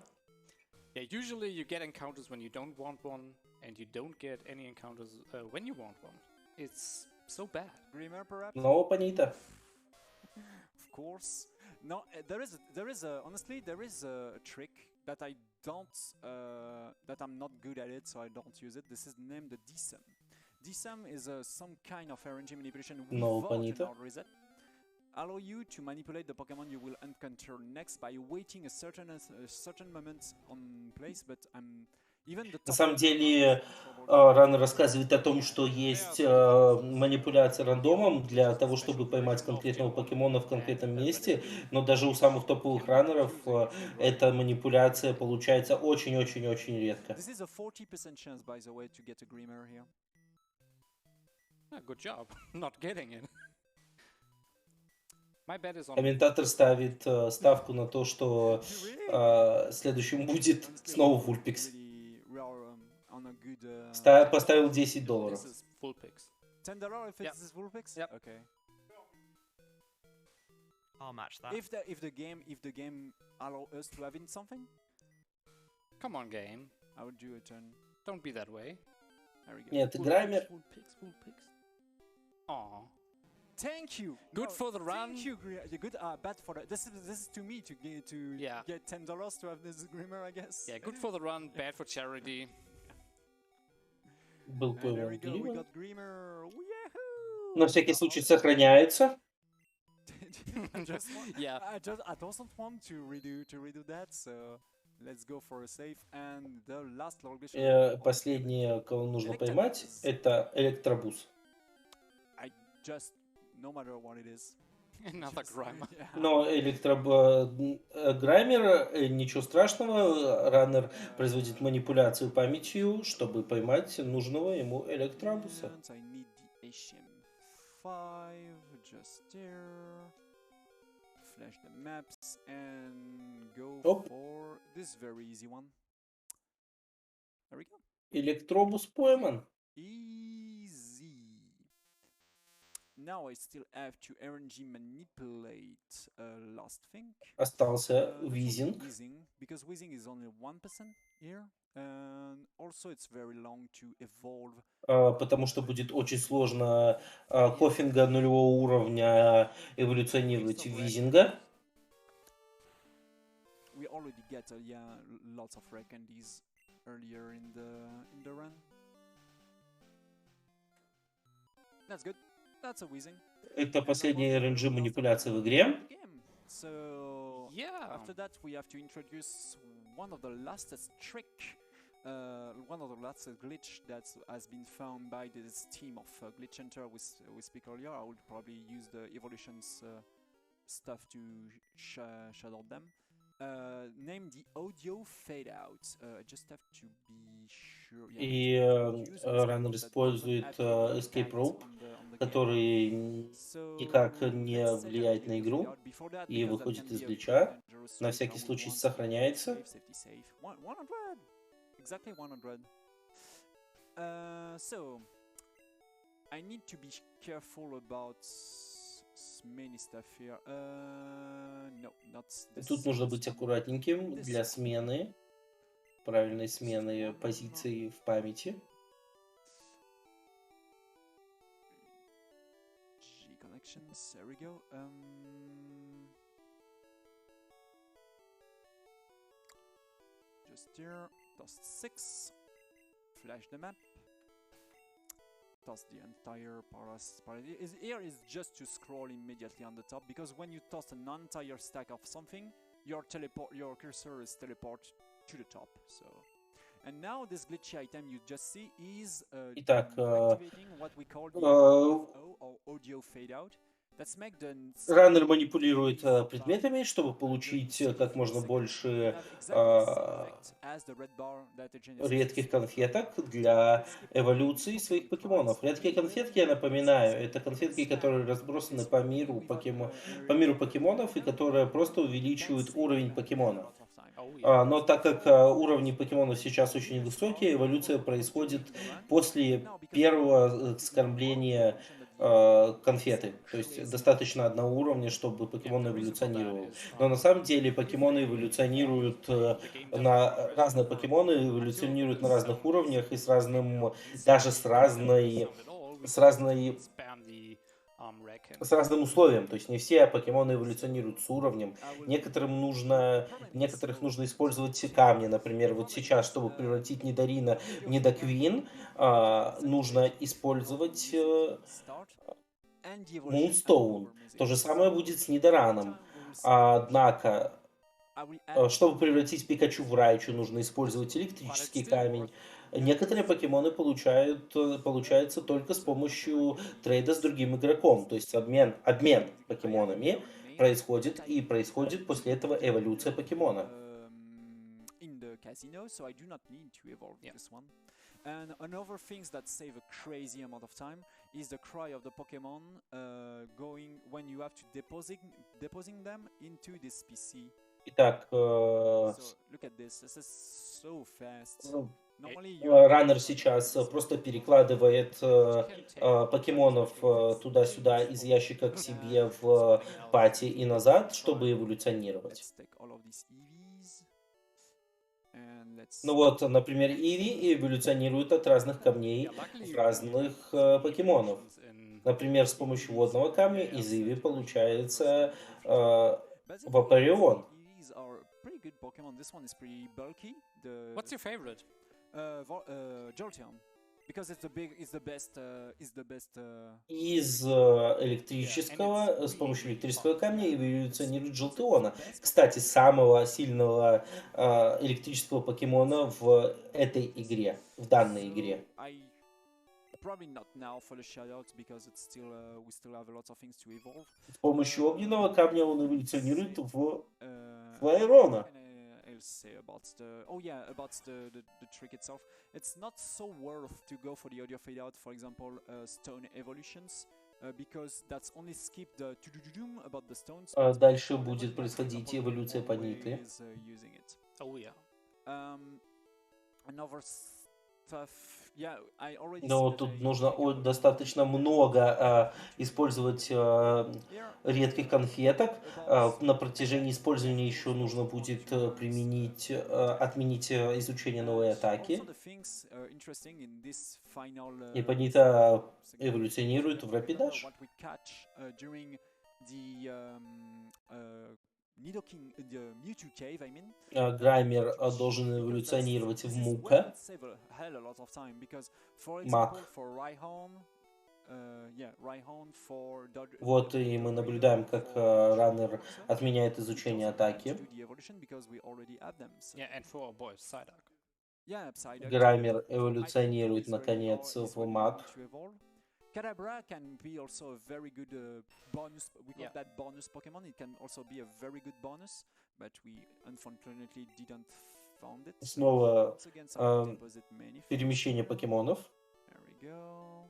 Yeah, usually you get encounters when you don't want one, and you don't get any encounters when you want one. It's so bad. Grimmer, perhaps? Но Панита. Of course. No, there is honestly there is a trick that I don't that I'm not good at it, so I don't use it. This is named the DSUM. DSUM is some kind of RNG manipulation without an hard reset. Allow you to manipulate the Pokemon you will encounter next by waiting a certain moment on place, but На самом деле, Ран рассказывает о том, что есть манипуляция рандомом для того, чтобы поймать конкретного покемона в конкретном месте, но даже у самых топовых раннеров эта манипуляция получается очень-очень-очень редко. This is a 40% chance, by the way, to get a Grimmer here. Good job, not getting it. My bet is on. Комментатор ставит ставку на то, что следующим будет снова Вульпикс. Поставил $10. This is Vulpix. $10 if this is Vulpix? Yep. Okay. I'll match that. If the game allow us to have in something? Come on, game. I would do a turn. Don't be that way. There we go. Нет, Граймер. Full pigs. Aw. Thank you. Good for the run. Thank you. You're good. Bad for the. This is to me to Yeah. get $10 to have this Grimmer, I guess. Yeah, good for the run, bad for charity. Был And there we пойман go. We Грива. got Grimmer. Yahoo! На всякий случай сохраняется. Yeah. I don't want to redo that, so let's go for a save. And the last location. Последнее, кого нужно поймать, это электробус. I just, no matter what it is. Another just- grimer. yeah. Но Граймер, ничего страшного, раннер производит манипуляцию памятью, чтобы поймать нужного ему электробуса. And I need the HM5 just there. Flash the maps and go Оп. for this very easy one. There we go. Электробус пойман. Easy. Now I still have to RNG manipulate last thing. Остался That's also Визинг. Whizzing, because Whizzing is only 1% here. And also it's very long to evolve. Потому что будет очень сложно кофинга нулевого уровня эволюционировать в Визинга. We already get lots of rare candies earlier in the run. That's good. That's a Whizzing. Это последняя RNG манипуляция в игре. So Yeah. after that we have to introduce one of the lastest trick, one of the lastest glitch that has been found by this team of glitch hunter we speak earlier. I would probably use the evolutions stuff to shadow them. Name the audio fade out. I just have to be sure. И раннер использует escape rope, который никак не влияет на игру и выходит из глича. На всякий случай сохраняется. Exactly 100. So I need to be careful about many stuff here. No, not this. Тут нужно быть аккуратненьким для смены, правильной смены позиции в памяти. G connections, there we go. Just here, toss 6, flash the map, toss the entire paras. Here is just to scroll immediately on the top, because when you toss an entire stack of something, your cursor is teleport to the top. So, and now this glitchy item you just see is Итак, activating what we call the OFO, or audio fade out. Let's make the раннер манипулирует предметами, чтобы получить как можно больше редких конфеток для эволюции своих покемонов. Редкие конфетки, я напоминаю, это конфетки, которые разбросаны по миру покемонов и которые просто увеличивают уровень покемонов. Но так как уровни покемонов сейчас очень высокие, эволюция происходит после первого скормления конфеты. То есть достаточно одного уровня, чтобы покемон эволюционировал. Но на самом деле покемоны эволюционируют разные покемоны эволюционируют на разных уровнях и с разным, даже с разным условием. То есть не все покемоны эволюционируют с уровнем. Некоторых нужно использовать камни. Например, вот сейчас, чтобы превратить Нидорина в Нидоквин, нужно использовать Мунстоун. То же самое будет с Нидораном. Однако, чтобы превратить Пикачу в Райчу, нужно использовать электрический камень. Некоторые покемоны получаются только с помощью трейда с другим игроком. То есть обмен покемонами происходит, и происходит после этого эволюция покемона. And another thing that save a crazy amount of time is the cry of the Pokemon going when you have to depositing them into this PC. Итак, So look at this. This is so fast. раннер сейчас просто перекладывает покемонов туда-сюда из ящика к себе в пати и назад, чтобы эволюционировать. Ну вот, например, Иви эволюционирует от разных камней в разных покемонов. Например, с помощью водного камня из Иви получается Vaporeon. EVs are pretty good Pokemon. This one is pretty bulky. What's your favorite? Jolteon, because it's the best. Из электрического, с помощью электрического камня эволюционирует Жолтеона. Кстати, самого сильного электрического покемона в этой игре, в данной игре. Probably not now for the shoutouts because it's still we still have a lot of things to evolve. С помощью огненного камня он эволюционирует в Флайрона. I'll say about the trick itself. It's not so worth to go for the audio fade out, for example, stone evolutions, because that's only skip the doom about the stones. Дальше будет происходить эволюция Паниты. Using it. Oh yeah. Another stuff. Но тут нужно достаточно много использовать редких конфеток. На протяжении использования еще нужно будет отменить изучение новой атаки. И Панита эволюционирует в Рапидаш. Граймер должен эволюционировать в Мука. Мак. Вот и мы наблюдаем, как раннер отменяет изучение атаки. Граймер эволюционирует наконец в Мак. Kadabra can be also a very good bonus. We call that bonus Pokemon. It can also be a very good bonus, but we unfortunately didn't found it. Снова перемещение покемонов. There we go.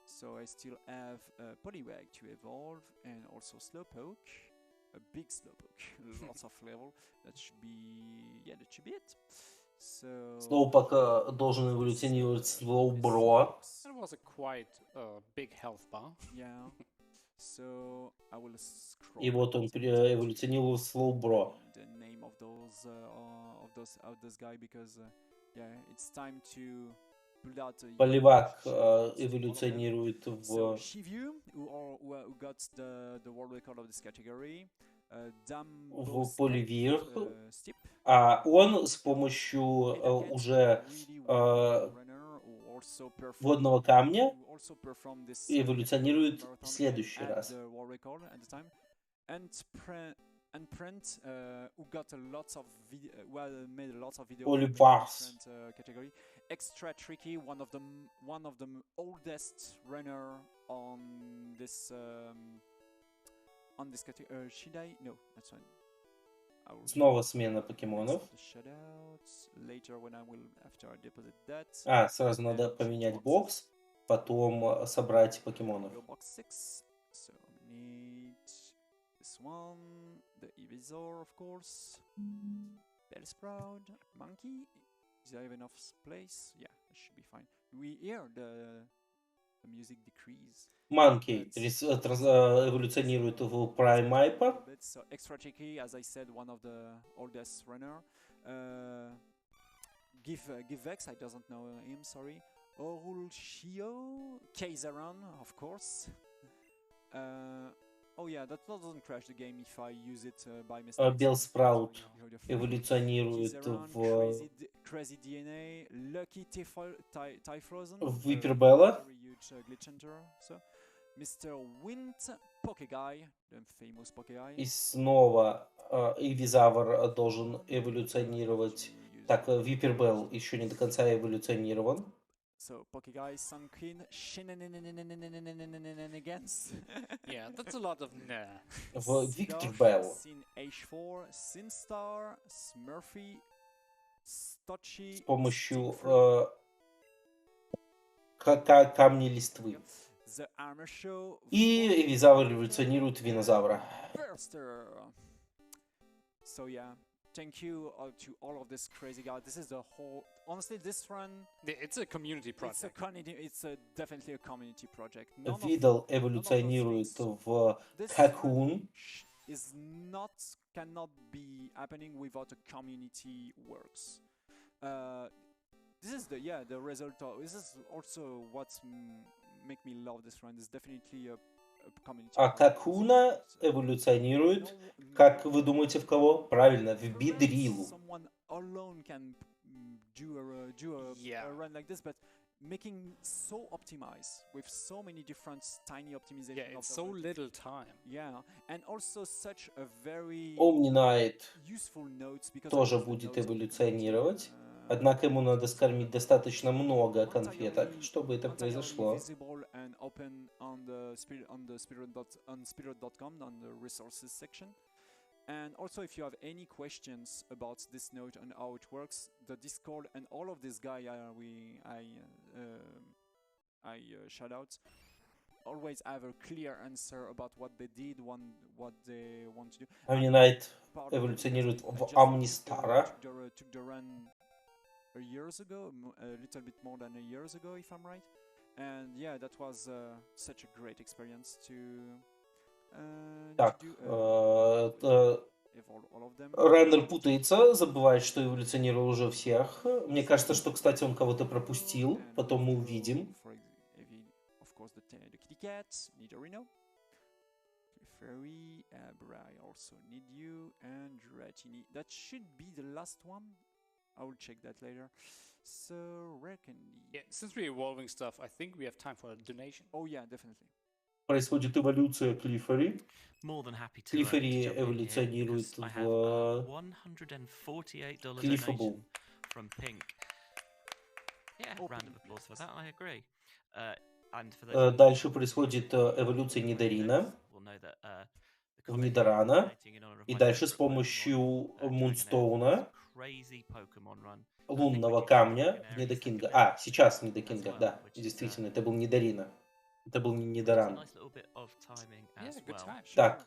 So I still have Poliwag to evolve and also Slowpoke, a big Slowpoke, lots of level. That should be it. Slowpoke должен эволюционировать в Slowbro. That was a quite big health bar. Yeah. So I will scroll. И вот он эволюционировал в Slowbro. The name of this guy because it's time to build out. Поливак эволюционирует в. So Shivyu, who got the world record of this category. В Поливир, а он с помощью уже водного камня эволюционирует в следующий раз. And Print, who got made lots of videos Polyvars. Category. Extra tricky, one of the oldest runner on this category. Should I? No, that's fine. Снова смена покемонов. Later when I will after I deposit that. Сразу надо поменять бокс, потом собрать покемонов. Box 6. So need this one, the Evisor, of course. Bellsprout, Monkey. Is there enough place? Yeah, that should be fine. We hear the music decrease. Monkey эволюционирует в Primeape. So extra tricky, as I said, one of the oldest runner. Give Vex, I doesn't know him, sorry. Orulshio, Kaiseran, of course. Oh yeah, that doesn't crash the game if I use it by mistake. Bellsprout эволюционирует в Crazy DNA, Lucky Typhlosion, Viperbella. very huge glitch hunter. So Mr. Wind, Pokeguy, the famous Pokeguy. И снова Эвизавр должен эволюционировать. Так, Viperbell еще не до конца эволюционирован. So Pokeguy, Sunkin, against. Yeah, that's a lot of В Victreebel. Sin H4, Sinstar, Smurfy, Stotchy. С помощью камней листвы. The Armor Show. И Эвизавр эволюционирует в Винозавра. So yeah. Thank you to all of this crazy guys. This is the whole. Honestly, this run. It's a community project. It's definitely a community project. Видал эволюционирует в Cocoon. Cannot be happening without a community works. this is the result of this is also what's make me love this run. Is definitely a community. А как Хуна эволюционирует? Как вы думаете, в кого? Правильно, в Бидрилу. Someone alone can do a run like this, but making so optimized with so many different tiny optimizations. Yeah, it's so little time. Yeah, and also such a very Omni-Knight useful notes because тоже будет эволюционировать. Однако ему надо скормить достаточно много конфеток, чтобы это произошло. And open on spirit.com on the resources section. And also, if you have any questions about this note and how it works, the Discord and all of this guy I shout out always have a clear answer about what they did, what they want to do. Omni-Knight эволюционирует в Амнистара. Took the run a little bit more than a year ago, if I'm right. And yeah, that was such a great experience to Так, do Райнер путается, забывает, что эволюционировал уже всех. Мне кажется, что, кстати, он кого-то пропустил. Потом мы увидим. Of course, the kitty cat, Nidorino. Fairy, Abra, I also need you, and Ratini. That should be the last one. I will check that later. So, where can Yeah, since we're evolving stuff, I think we have time for a donation. Oh yeah, definitely. Происходит эволюция Клиффори. More than happy to, Клиффори jump in here, эволюционирует because I have a $148 Cliffable. donation from Pink. Yeah, round of applause for that, I agree. And for those Дальше происходит эволюция Нидарина will know that, в Нидарана. donating in honor of И my дальше с favourite помощью Pokemon, Dragonair, Мунстоуна, crazy Pokemon run. лунного камня, Нидокинга. А, сейчас Нидокинга, да. Действительно, это был Нидарина. Это был не It's a Нидаран. nice little bit of timing Yeah, as good well. time. Так,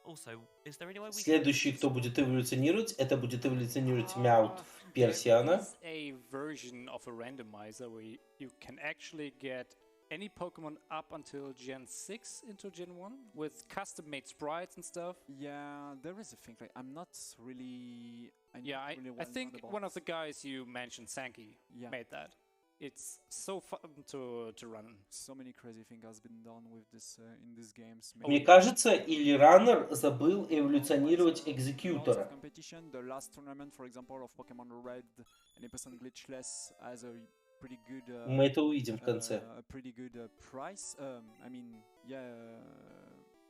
Also, is there any way we следующий, кто будет эволюционировать, это будет эволюционировать Мяут Персиана. There is a version of a randomizer where you can actually get any Pokemon up until Gen 6 into Gen 1 with custom-made sprites and stuff. Yeah, there is a thing like I'm not really. I think one of the guys you mentioned, Sankey, made that. It's so fun to run. So many crazy things has been done with this in these games. Мне кажется, или Раннер забыл эволюционировать Экзекьютора. Competition, the last tournament, for example, of Pokemon Red and 100% glitchless has a pretty good. Мы это увидим в конце. A pretty good price. I mean,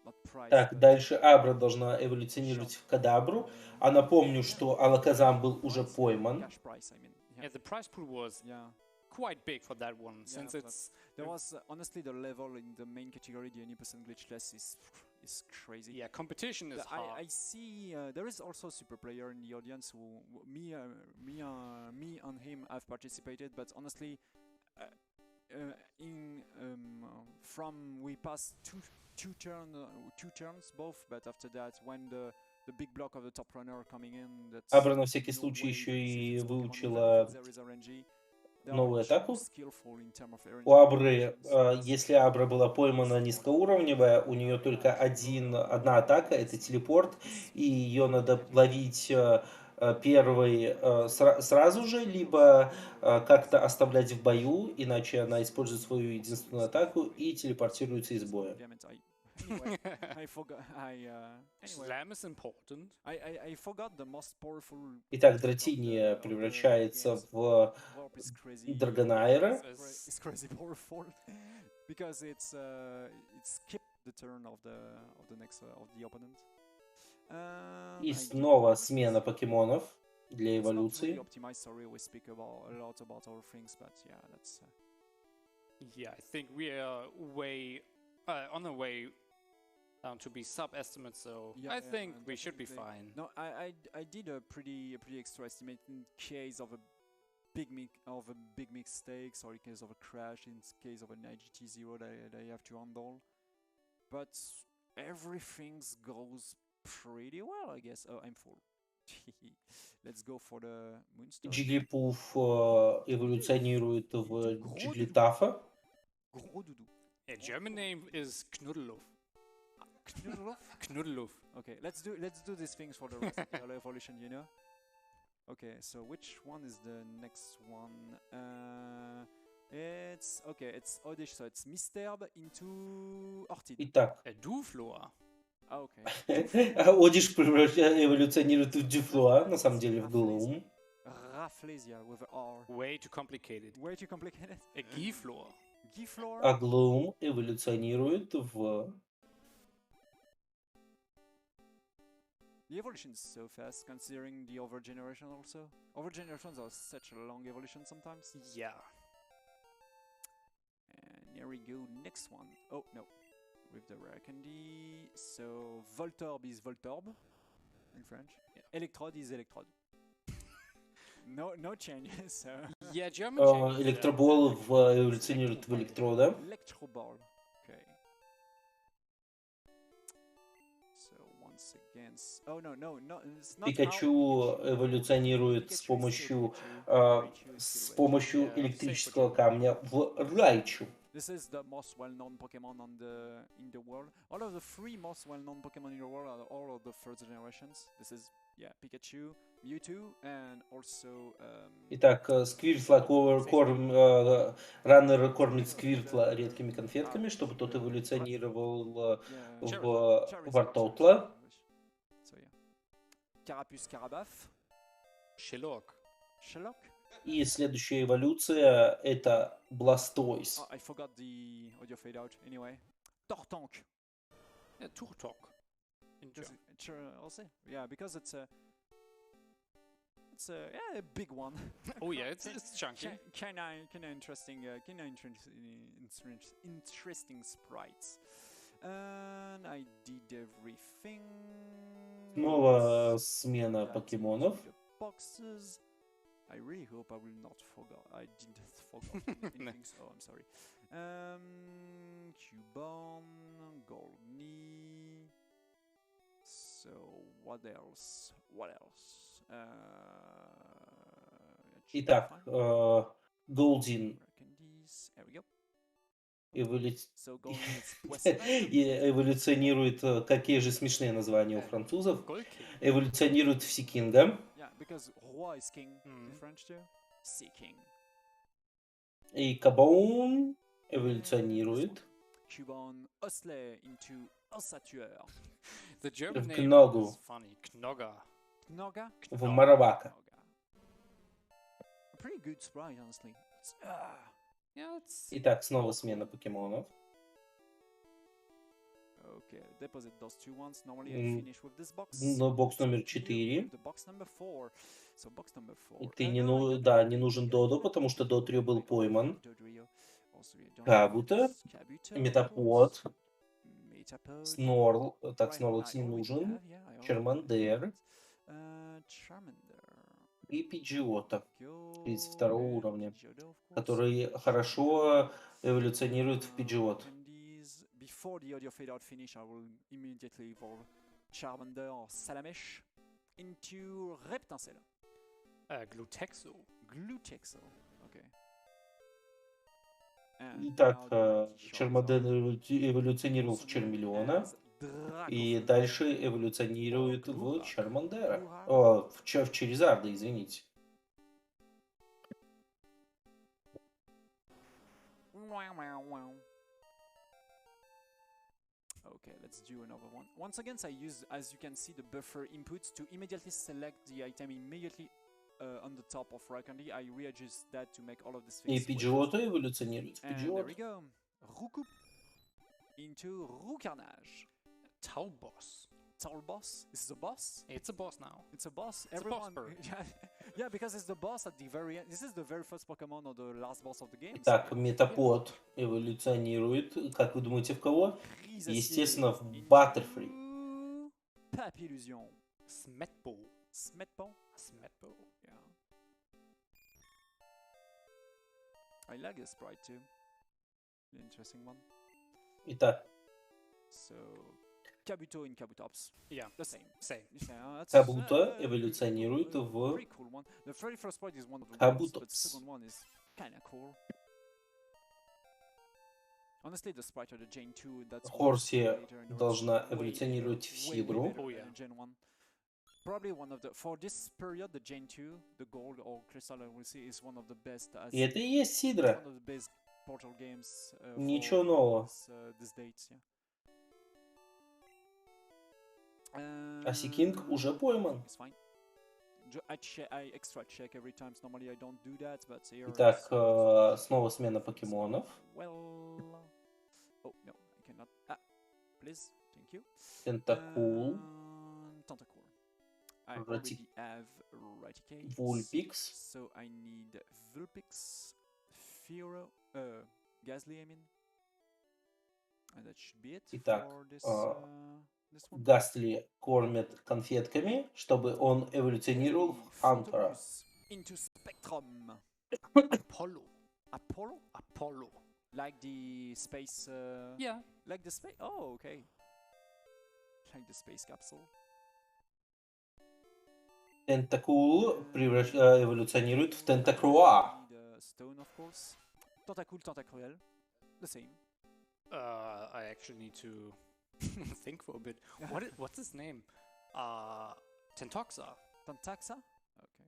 not price. Так, dальше Абра должна эволюционировать в Кадабру. А напомню, что Алаказам был уже пойман. Cash price, I mean. Yeah, the price pool was quite big for that one, since it's there was honestly the level in the main category, the 100% glitchless is crazy. Yeah, competition is hard. I see there is also a super player in the audience who me and him have participated, but honestly, from we passed two turns both, but after that when the big block of the top runner coming in, that's Абра на всякий случай еще и выучила новую атаку. У Абры, если Абра была поймана низкоуровневая, у нее только одна атака, это телепорт, и ее надо ловить первой сразу же, либо как-то оставлять в бою, иначе она использует свою единственную атаку и телепортируется из боя. Anyway, I forgot. Slam is important. I forgot the most powerful. Итак, Дратиния превращается в Драгонайра. It's crazy powerful because it's skip the turn of the next of the opponent. И снова смена покемонов для эволюции. Sorry, we speak a lot about our things, but yeah, that's. Yeah, I think we are on the way down to be sub-estimates, so I think we should be fine. No, I did a pretty extra estimate in case of a big mistakes, or in case of a crash, in case of an IGT0 that I have to handle. But everything goes pretty well, I guess. Oh, I'm full. Let's go for the Moonstone. Jigglypuff эволюционирует в Jigglytuffa. A German name is Knuddelhof. Knuddelhof? Knuddelhof. Okay, let's do these things for the rest of the evolution, you know? Okay, so which one is the next one? It's okay. It's Oddish, so it's Misterb into Orchid. Итак, Duflor. Ah, okay. Одиш эволюционирует в Дюфлуа, на самом деле в Глум. Rafflesia with a R. Way too complicated. Way too complicated. A Giflor. Giflor. А Глум эволюционирует в... The evolution is so fast, considering the over generation also. Over generations are such a long evolution sometimes. Yeah. And here we go, next one. Oh no, with the rare candy. So Voltorb is Voltorb in French. Yeah. Electrode is Electrode. No changes. So. Yeah, German changes. Электробол эволюционирует в Электрода. Electroball. Okay. So once again. Oh no, it's not. Пикачу эволюционирует с помощью электрического камня в Райчу. This is the most well-known Pokémon in the world. All of the three most well-known Pokémon in the world are all of the first generations. This is Pikachu, Mewtwo, and also. Итак, Сквиртла Раннер кормит Сквиртла редкими конфетками, чтобы тот эволюционировал в Вартотла. So yeah. Carapuce, Carabaf. Shellok. И следующая эволюция это Blastoise. Oh, I forgot the audio fade out. Anyway, Tortank. Yeah, Turtok. Sure, I'll say. Yeah, because it's a big one. Oh yeah, it's chunky. Kinda interesting. Interesting sprites. And I did everything. Снова смена покемонов. Boxes. I really hope I will not forget. I didn't forget anything, so I'm sorry. Cubone, Goldney. So what else? Итак, Голдин There we go. эволюционирует, какие же смешные названия у французов, эволюционирует в Сикинга. Because Roi is king in French too. Sea King. И Кабаун эволюционирует Cubone Osley into Ossatueur. The German name Knoggu. is funny. Knogga. Knoga? в Маравака. A pretty good sprite, honestly. Yeah, it's... Итак, снова смена покемонов. Okay, deposit those two ones. Normally I finish with this box. Но бокс номер 4. The box number 4. So box number 4. И ты не нужен Додо, потому что Додрио был пойман. Кабуто, Метапод, Снорл, так Снорлекс не нужен, Чермандер и Пиджиота из второго уровня, который хорошо эволюционирует в Пиджиот. Before the audio fade out finish, I will immediately evolve Charmander or Salamesh into Reptincelle. Glutexo. Okay. Итак, Чермандер эволюционировал в Чермелеона и дальше эволюционирует в Чармандера. В Черезарда, извините. Okay, let's do another one. Once again, I use, as you can see, the buffer inputs to immediately select the item immediately on the top of Raikandi. I readjust that to make all of this И fix. Пиджиото эволюционирует в And there Пиджиот. we go. Roucoup into Roucarnage. Taubos. Boss. This is a boss? It's a boss now. It's a boss. It's Everyone. a boss bird. Yeah, because it's the boss at the very end. This is the very first Pokemon or the last boss of the game. Итак, Метапод эволюционирует, как вы думаете, в кого? Естественно, в Баттерфри. Papillusion. Smetbo. Smetbo? Smetbo. Yeah. I like the sprite too. An interesting one. Итак, So, Kabuto in Kabutops. Yeah, The same. Кабуто эволюционирует в Pretty cool one. The very first sprite is one of the worst, but the Kabutops. second one is kinda cool. Honestly, the sprite of the Gen 2, that's Хорси later in the должна way эволюционировать в way Сидру. better Oh, than yeah. Gen 1. probably one of the for this period, the Gen 2, the Gold or Crystal, I will say, is one of the best as И это и есть it's Сидра. one of the best Portal games Ничего for нового. this dates. Yeah. А Сикинг уже пойман. It's fine. I extra check every time. Normally I don't do that, but here. Итак, снова смена покемонов. Well. Oh no, I cannot. Ah, please, thank you. Тентакул, Tentacool. I Rati- already have Raticate. Vulpix. So I need Vulpix, Fearow, Gasly, I mean. And that should be it Итак, for this, this one. Гасли кормят конфетками, чтобы он эволюционировал в Хантера. Photobus into Spectrum. Apollo. Like the space. Yeah. Like the space. Oh, okay. Like the space capsule. Тентакул эволюционирует в Тентакруа. Need stone, of course. Tentacool, Tentacruel. The same. I actually need to think for a bit. What's his name? Tentoxa. Tentaxa? Okay.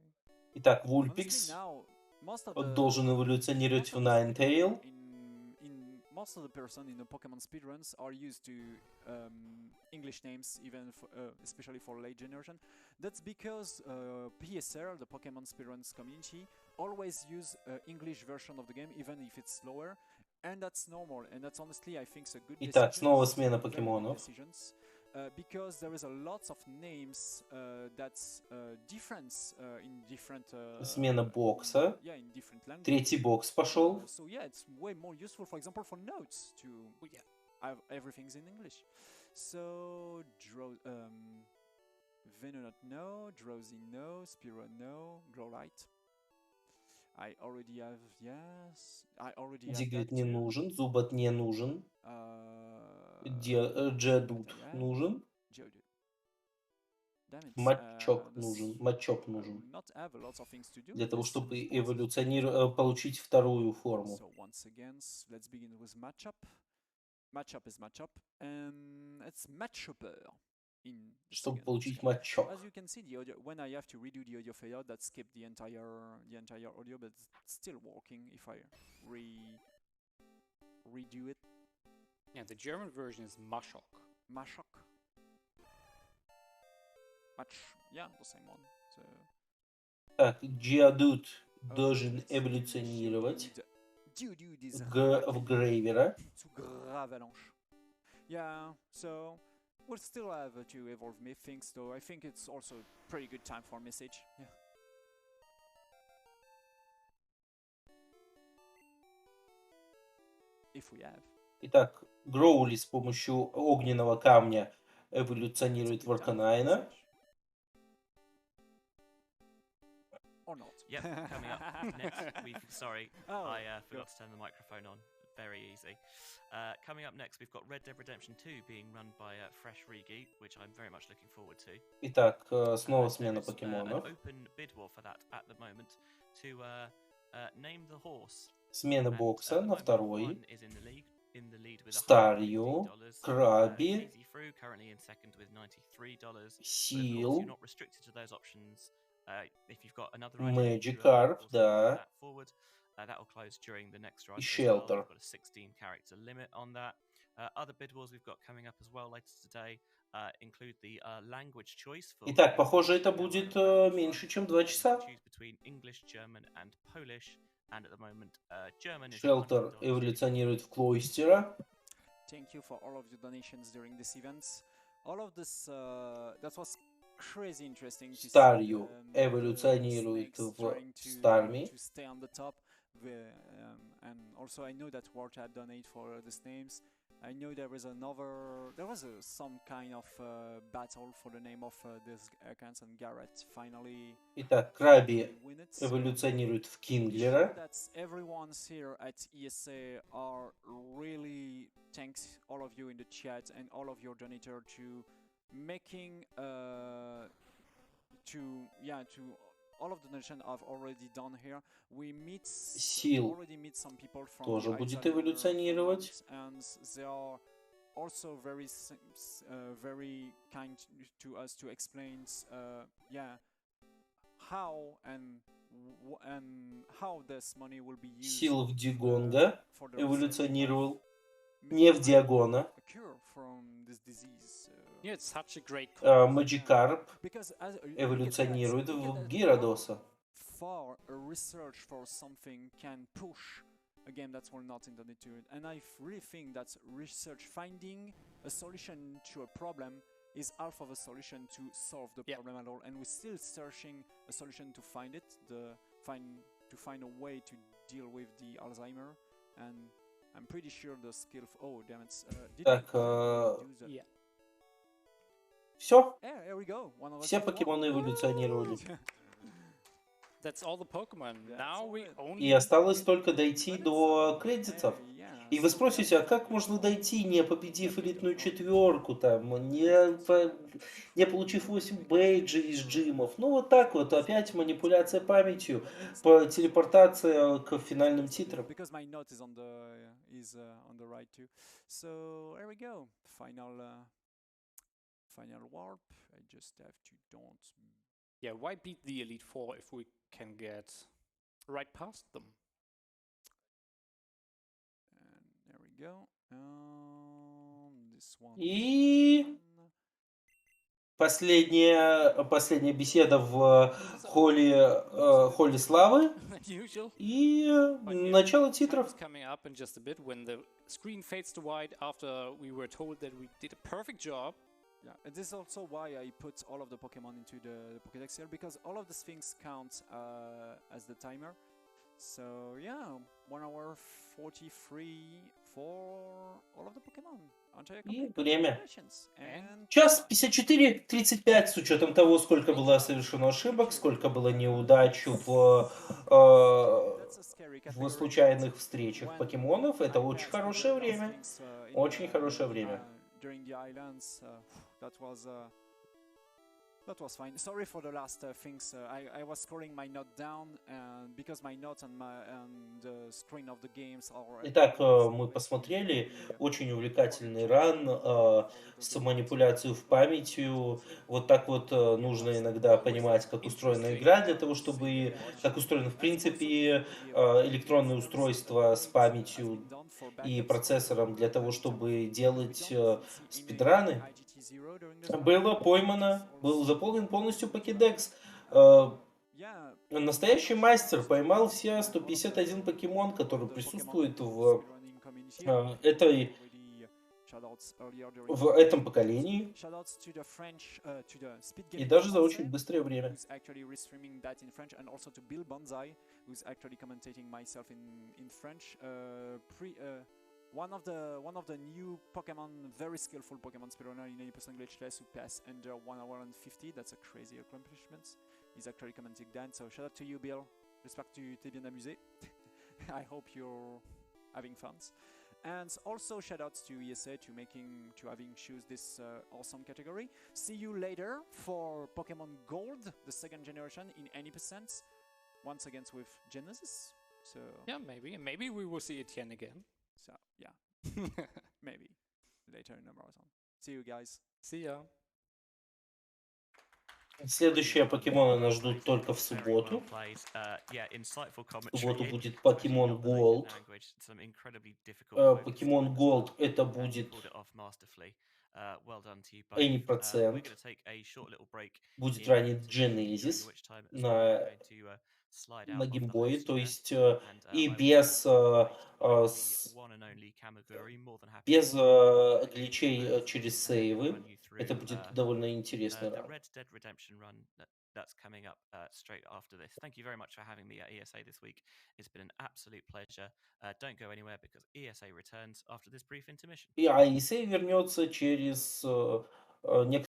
Итак, Honestly, Вульпикс now, most of он the должен эволюционировать в Ninetale. in most of the person in the Pokemon speedruns are used to English names, even for, especially for late generation. That's because PSR, the Pokemon speedruns community, always use English version of the game, even if it's slower, and that's normal. And that's honestly, I think, a good Итак, decision. снова смена Very good покемонов. decisions. Because there is a lot of names that's different in different. Смена бокса. Yeah, in different languages. Третий бокс пошел. So yeah, it's way more useful, for example, for notes to have everything's in English. So Venonat no, Drowsy no, Spiro no, Glowlight. I already have I already have Дигрид that не too. нужен, Зубат не нужен, Джедут yeah. нужен, Geodude. Damn it. Мачок нужен, Мачоп I will нужен. not have a lot of things to do Для with того, this, чтобы of course. эволюционировать, получить вторую форму. So once again, let's begin with matchup. Matchup is matchup, and it's matchupper in the Чтобы second получить scale. Мачок. As you can see, the audio, when I have to redo the audio fader, that skipped the entire audio, but it's still working if I redo it. Yeah, the German version is Mashok. Mashok. Yeah, the same one. So Так, Geodude должен эволюционировать Geodude is в Грейвера. to Gravalanche. Yeah, so we'll still have to evolve things, though I think it's also pretty good time for message. Yeah. If we have. Итак, Гроули с помощью огненного камня эволюционирует в Арканайна. Or not. Yep, coming up next, sorry, Oh, I forgot to turn the microphone on. Very easy. Coming up next, we've got Red Dead Redemption 2 being run by Fresh Rigi, which I'm very much looking forward to. Итак, снова There смена is, an покемонов. open bid war for that at the moment to name the horse. Смена And, бокса at the на moment, второй. one is in the lead with Старью, $150. Краби, Easy Through currently in second with $93. But of course, Сил, you're not restricted to those options. If you've got another idea, Magikarp, да, that forward. That will close during the next drive. и As well. Shelter. We've got a 16 character limit on that. Other bid wars we've got coming up as well later today include the language choice. For Итак, похоже, это будет меньше, чем 2 часа. choose between English, German, and Polish. And at the moment, German is Шелтер $100. эволюционирует в Клойстера. Thank you for all of your donations during this event. All of this, that was crazy interesting to see. Старью эволюционирует в Старми. To stay on the top. And also I know that Wartab donate for these names. I know there was some kind of battle for the name of this accounts, and Garrett finally Итак, Краби win it. эволюционирует в Be sure Кинглера. that everyone here at ESA are really thanks all of you in the chat and all of your donator to making to all of the donation I've already done here. We Сил already meet some people from тоже the будет Italian эволюционировать. and they are also very kind to us to explain, yeah, how and how this money will be used Сил в Дигонга for the research of эволюционирует. Не в Диагона. a cure from this disease. Yeah, it's such a great call. Magikarp Because эволюционирует look в at Gyaradosa. far a research for something can push a game that will not intended to it. And I really think that research finding a solution to a problem is half of a solution to solve the problem at all. And we're still searching a solution to find it, to find a way to deal with the Alzheimer. And I'm pretty sure the skill. Oh damn it! Так, Yeah. все. Yeah, here we go. Все покемоны эволюционировали. That's all the Pokemon. Now we only... И осталось только дойти до кредитов. И вы спросите, а как можно дойти, не победив элитную четверку, там, не получив 8 бейджей из джимов? Ну вот так вот, опять манипуляция памятью, телепортация к финальным титрам. Because my note is on the right too. So here we go. Final warp. I just have to don't. Yeah, why beat the Elite Four if we can get right past them? And there we go. This one. И последняя беседа в холле славы. И начало титров. Coming up in just a bit when the screen fades to white after we were told that we did a perfect job. Yeah, and this is also why I put all of the Pokemon into the Pokédex here, because all of these things count as the timer. So yeah, 1 hour 43 for all of the Pokemon. И время. And Час 54:35 с учетом того, сколько было совершено ошибок, сколько было неудач в случайных встречах покемонов. Это очень хорошее время. Очень хорошее время. During the islands, that was fine. Sorry for the last things. I was scrolling my note down, and because my notes and the screen of the games are. Итак, мы посмотрели очень увлекательный ран с манипуляцией в памятью. Вот так вот нужно иногда понимать, как устроена игра, для того, чтобы как устроено в принципе электронное устройство с памятью и процессором для того, чтобы делать спидраны. Было поймано, был заполнен полностью покедекс. Настоящий мастер поймал все 151 покемон, который присутствует в этом поколении, и даже за очень быстрое время. One of the new Pokemon, very skillful Pokemon speedrunner in 80% glitchless who passed under 1 hour and 50. That's a crazy accomplishment. He's actually commenting that. So shout out to you, Bill. J'espère que tu t'es bien amusé. I hope you're having fun. And also shout outs to ESA to having choose this awesome category. See you later for Pokemon Gold, the second generation in any percent. Once again with Genesis. So yeah, maybe we will see Etienne again. So yeah, maybe later in the marathon. See you guys. See ya. Следующие покемоны нас ждут только в субботу. В субботу будет Pokémon Gold. Pokémon Gold это будет AEtienne. Будет ранить Genesis на геймбое, то есть и без гличей через сейвы. Это будет довольно интересно. That's coming up straight after this. Thank you very much for having me at ESA this week. It's been an absolute pleasure. Don't go anywhere because ESA returns after this brief intermission. И ESA вернется через некоторое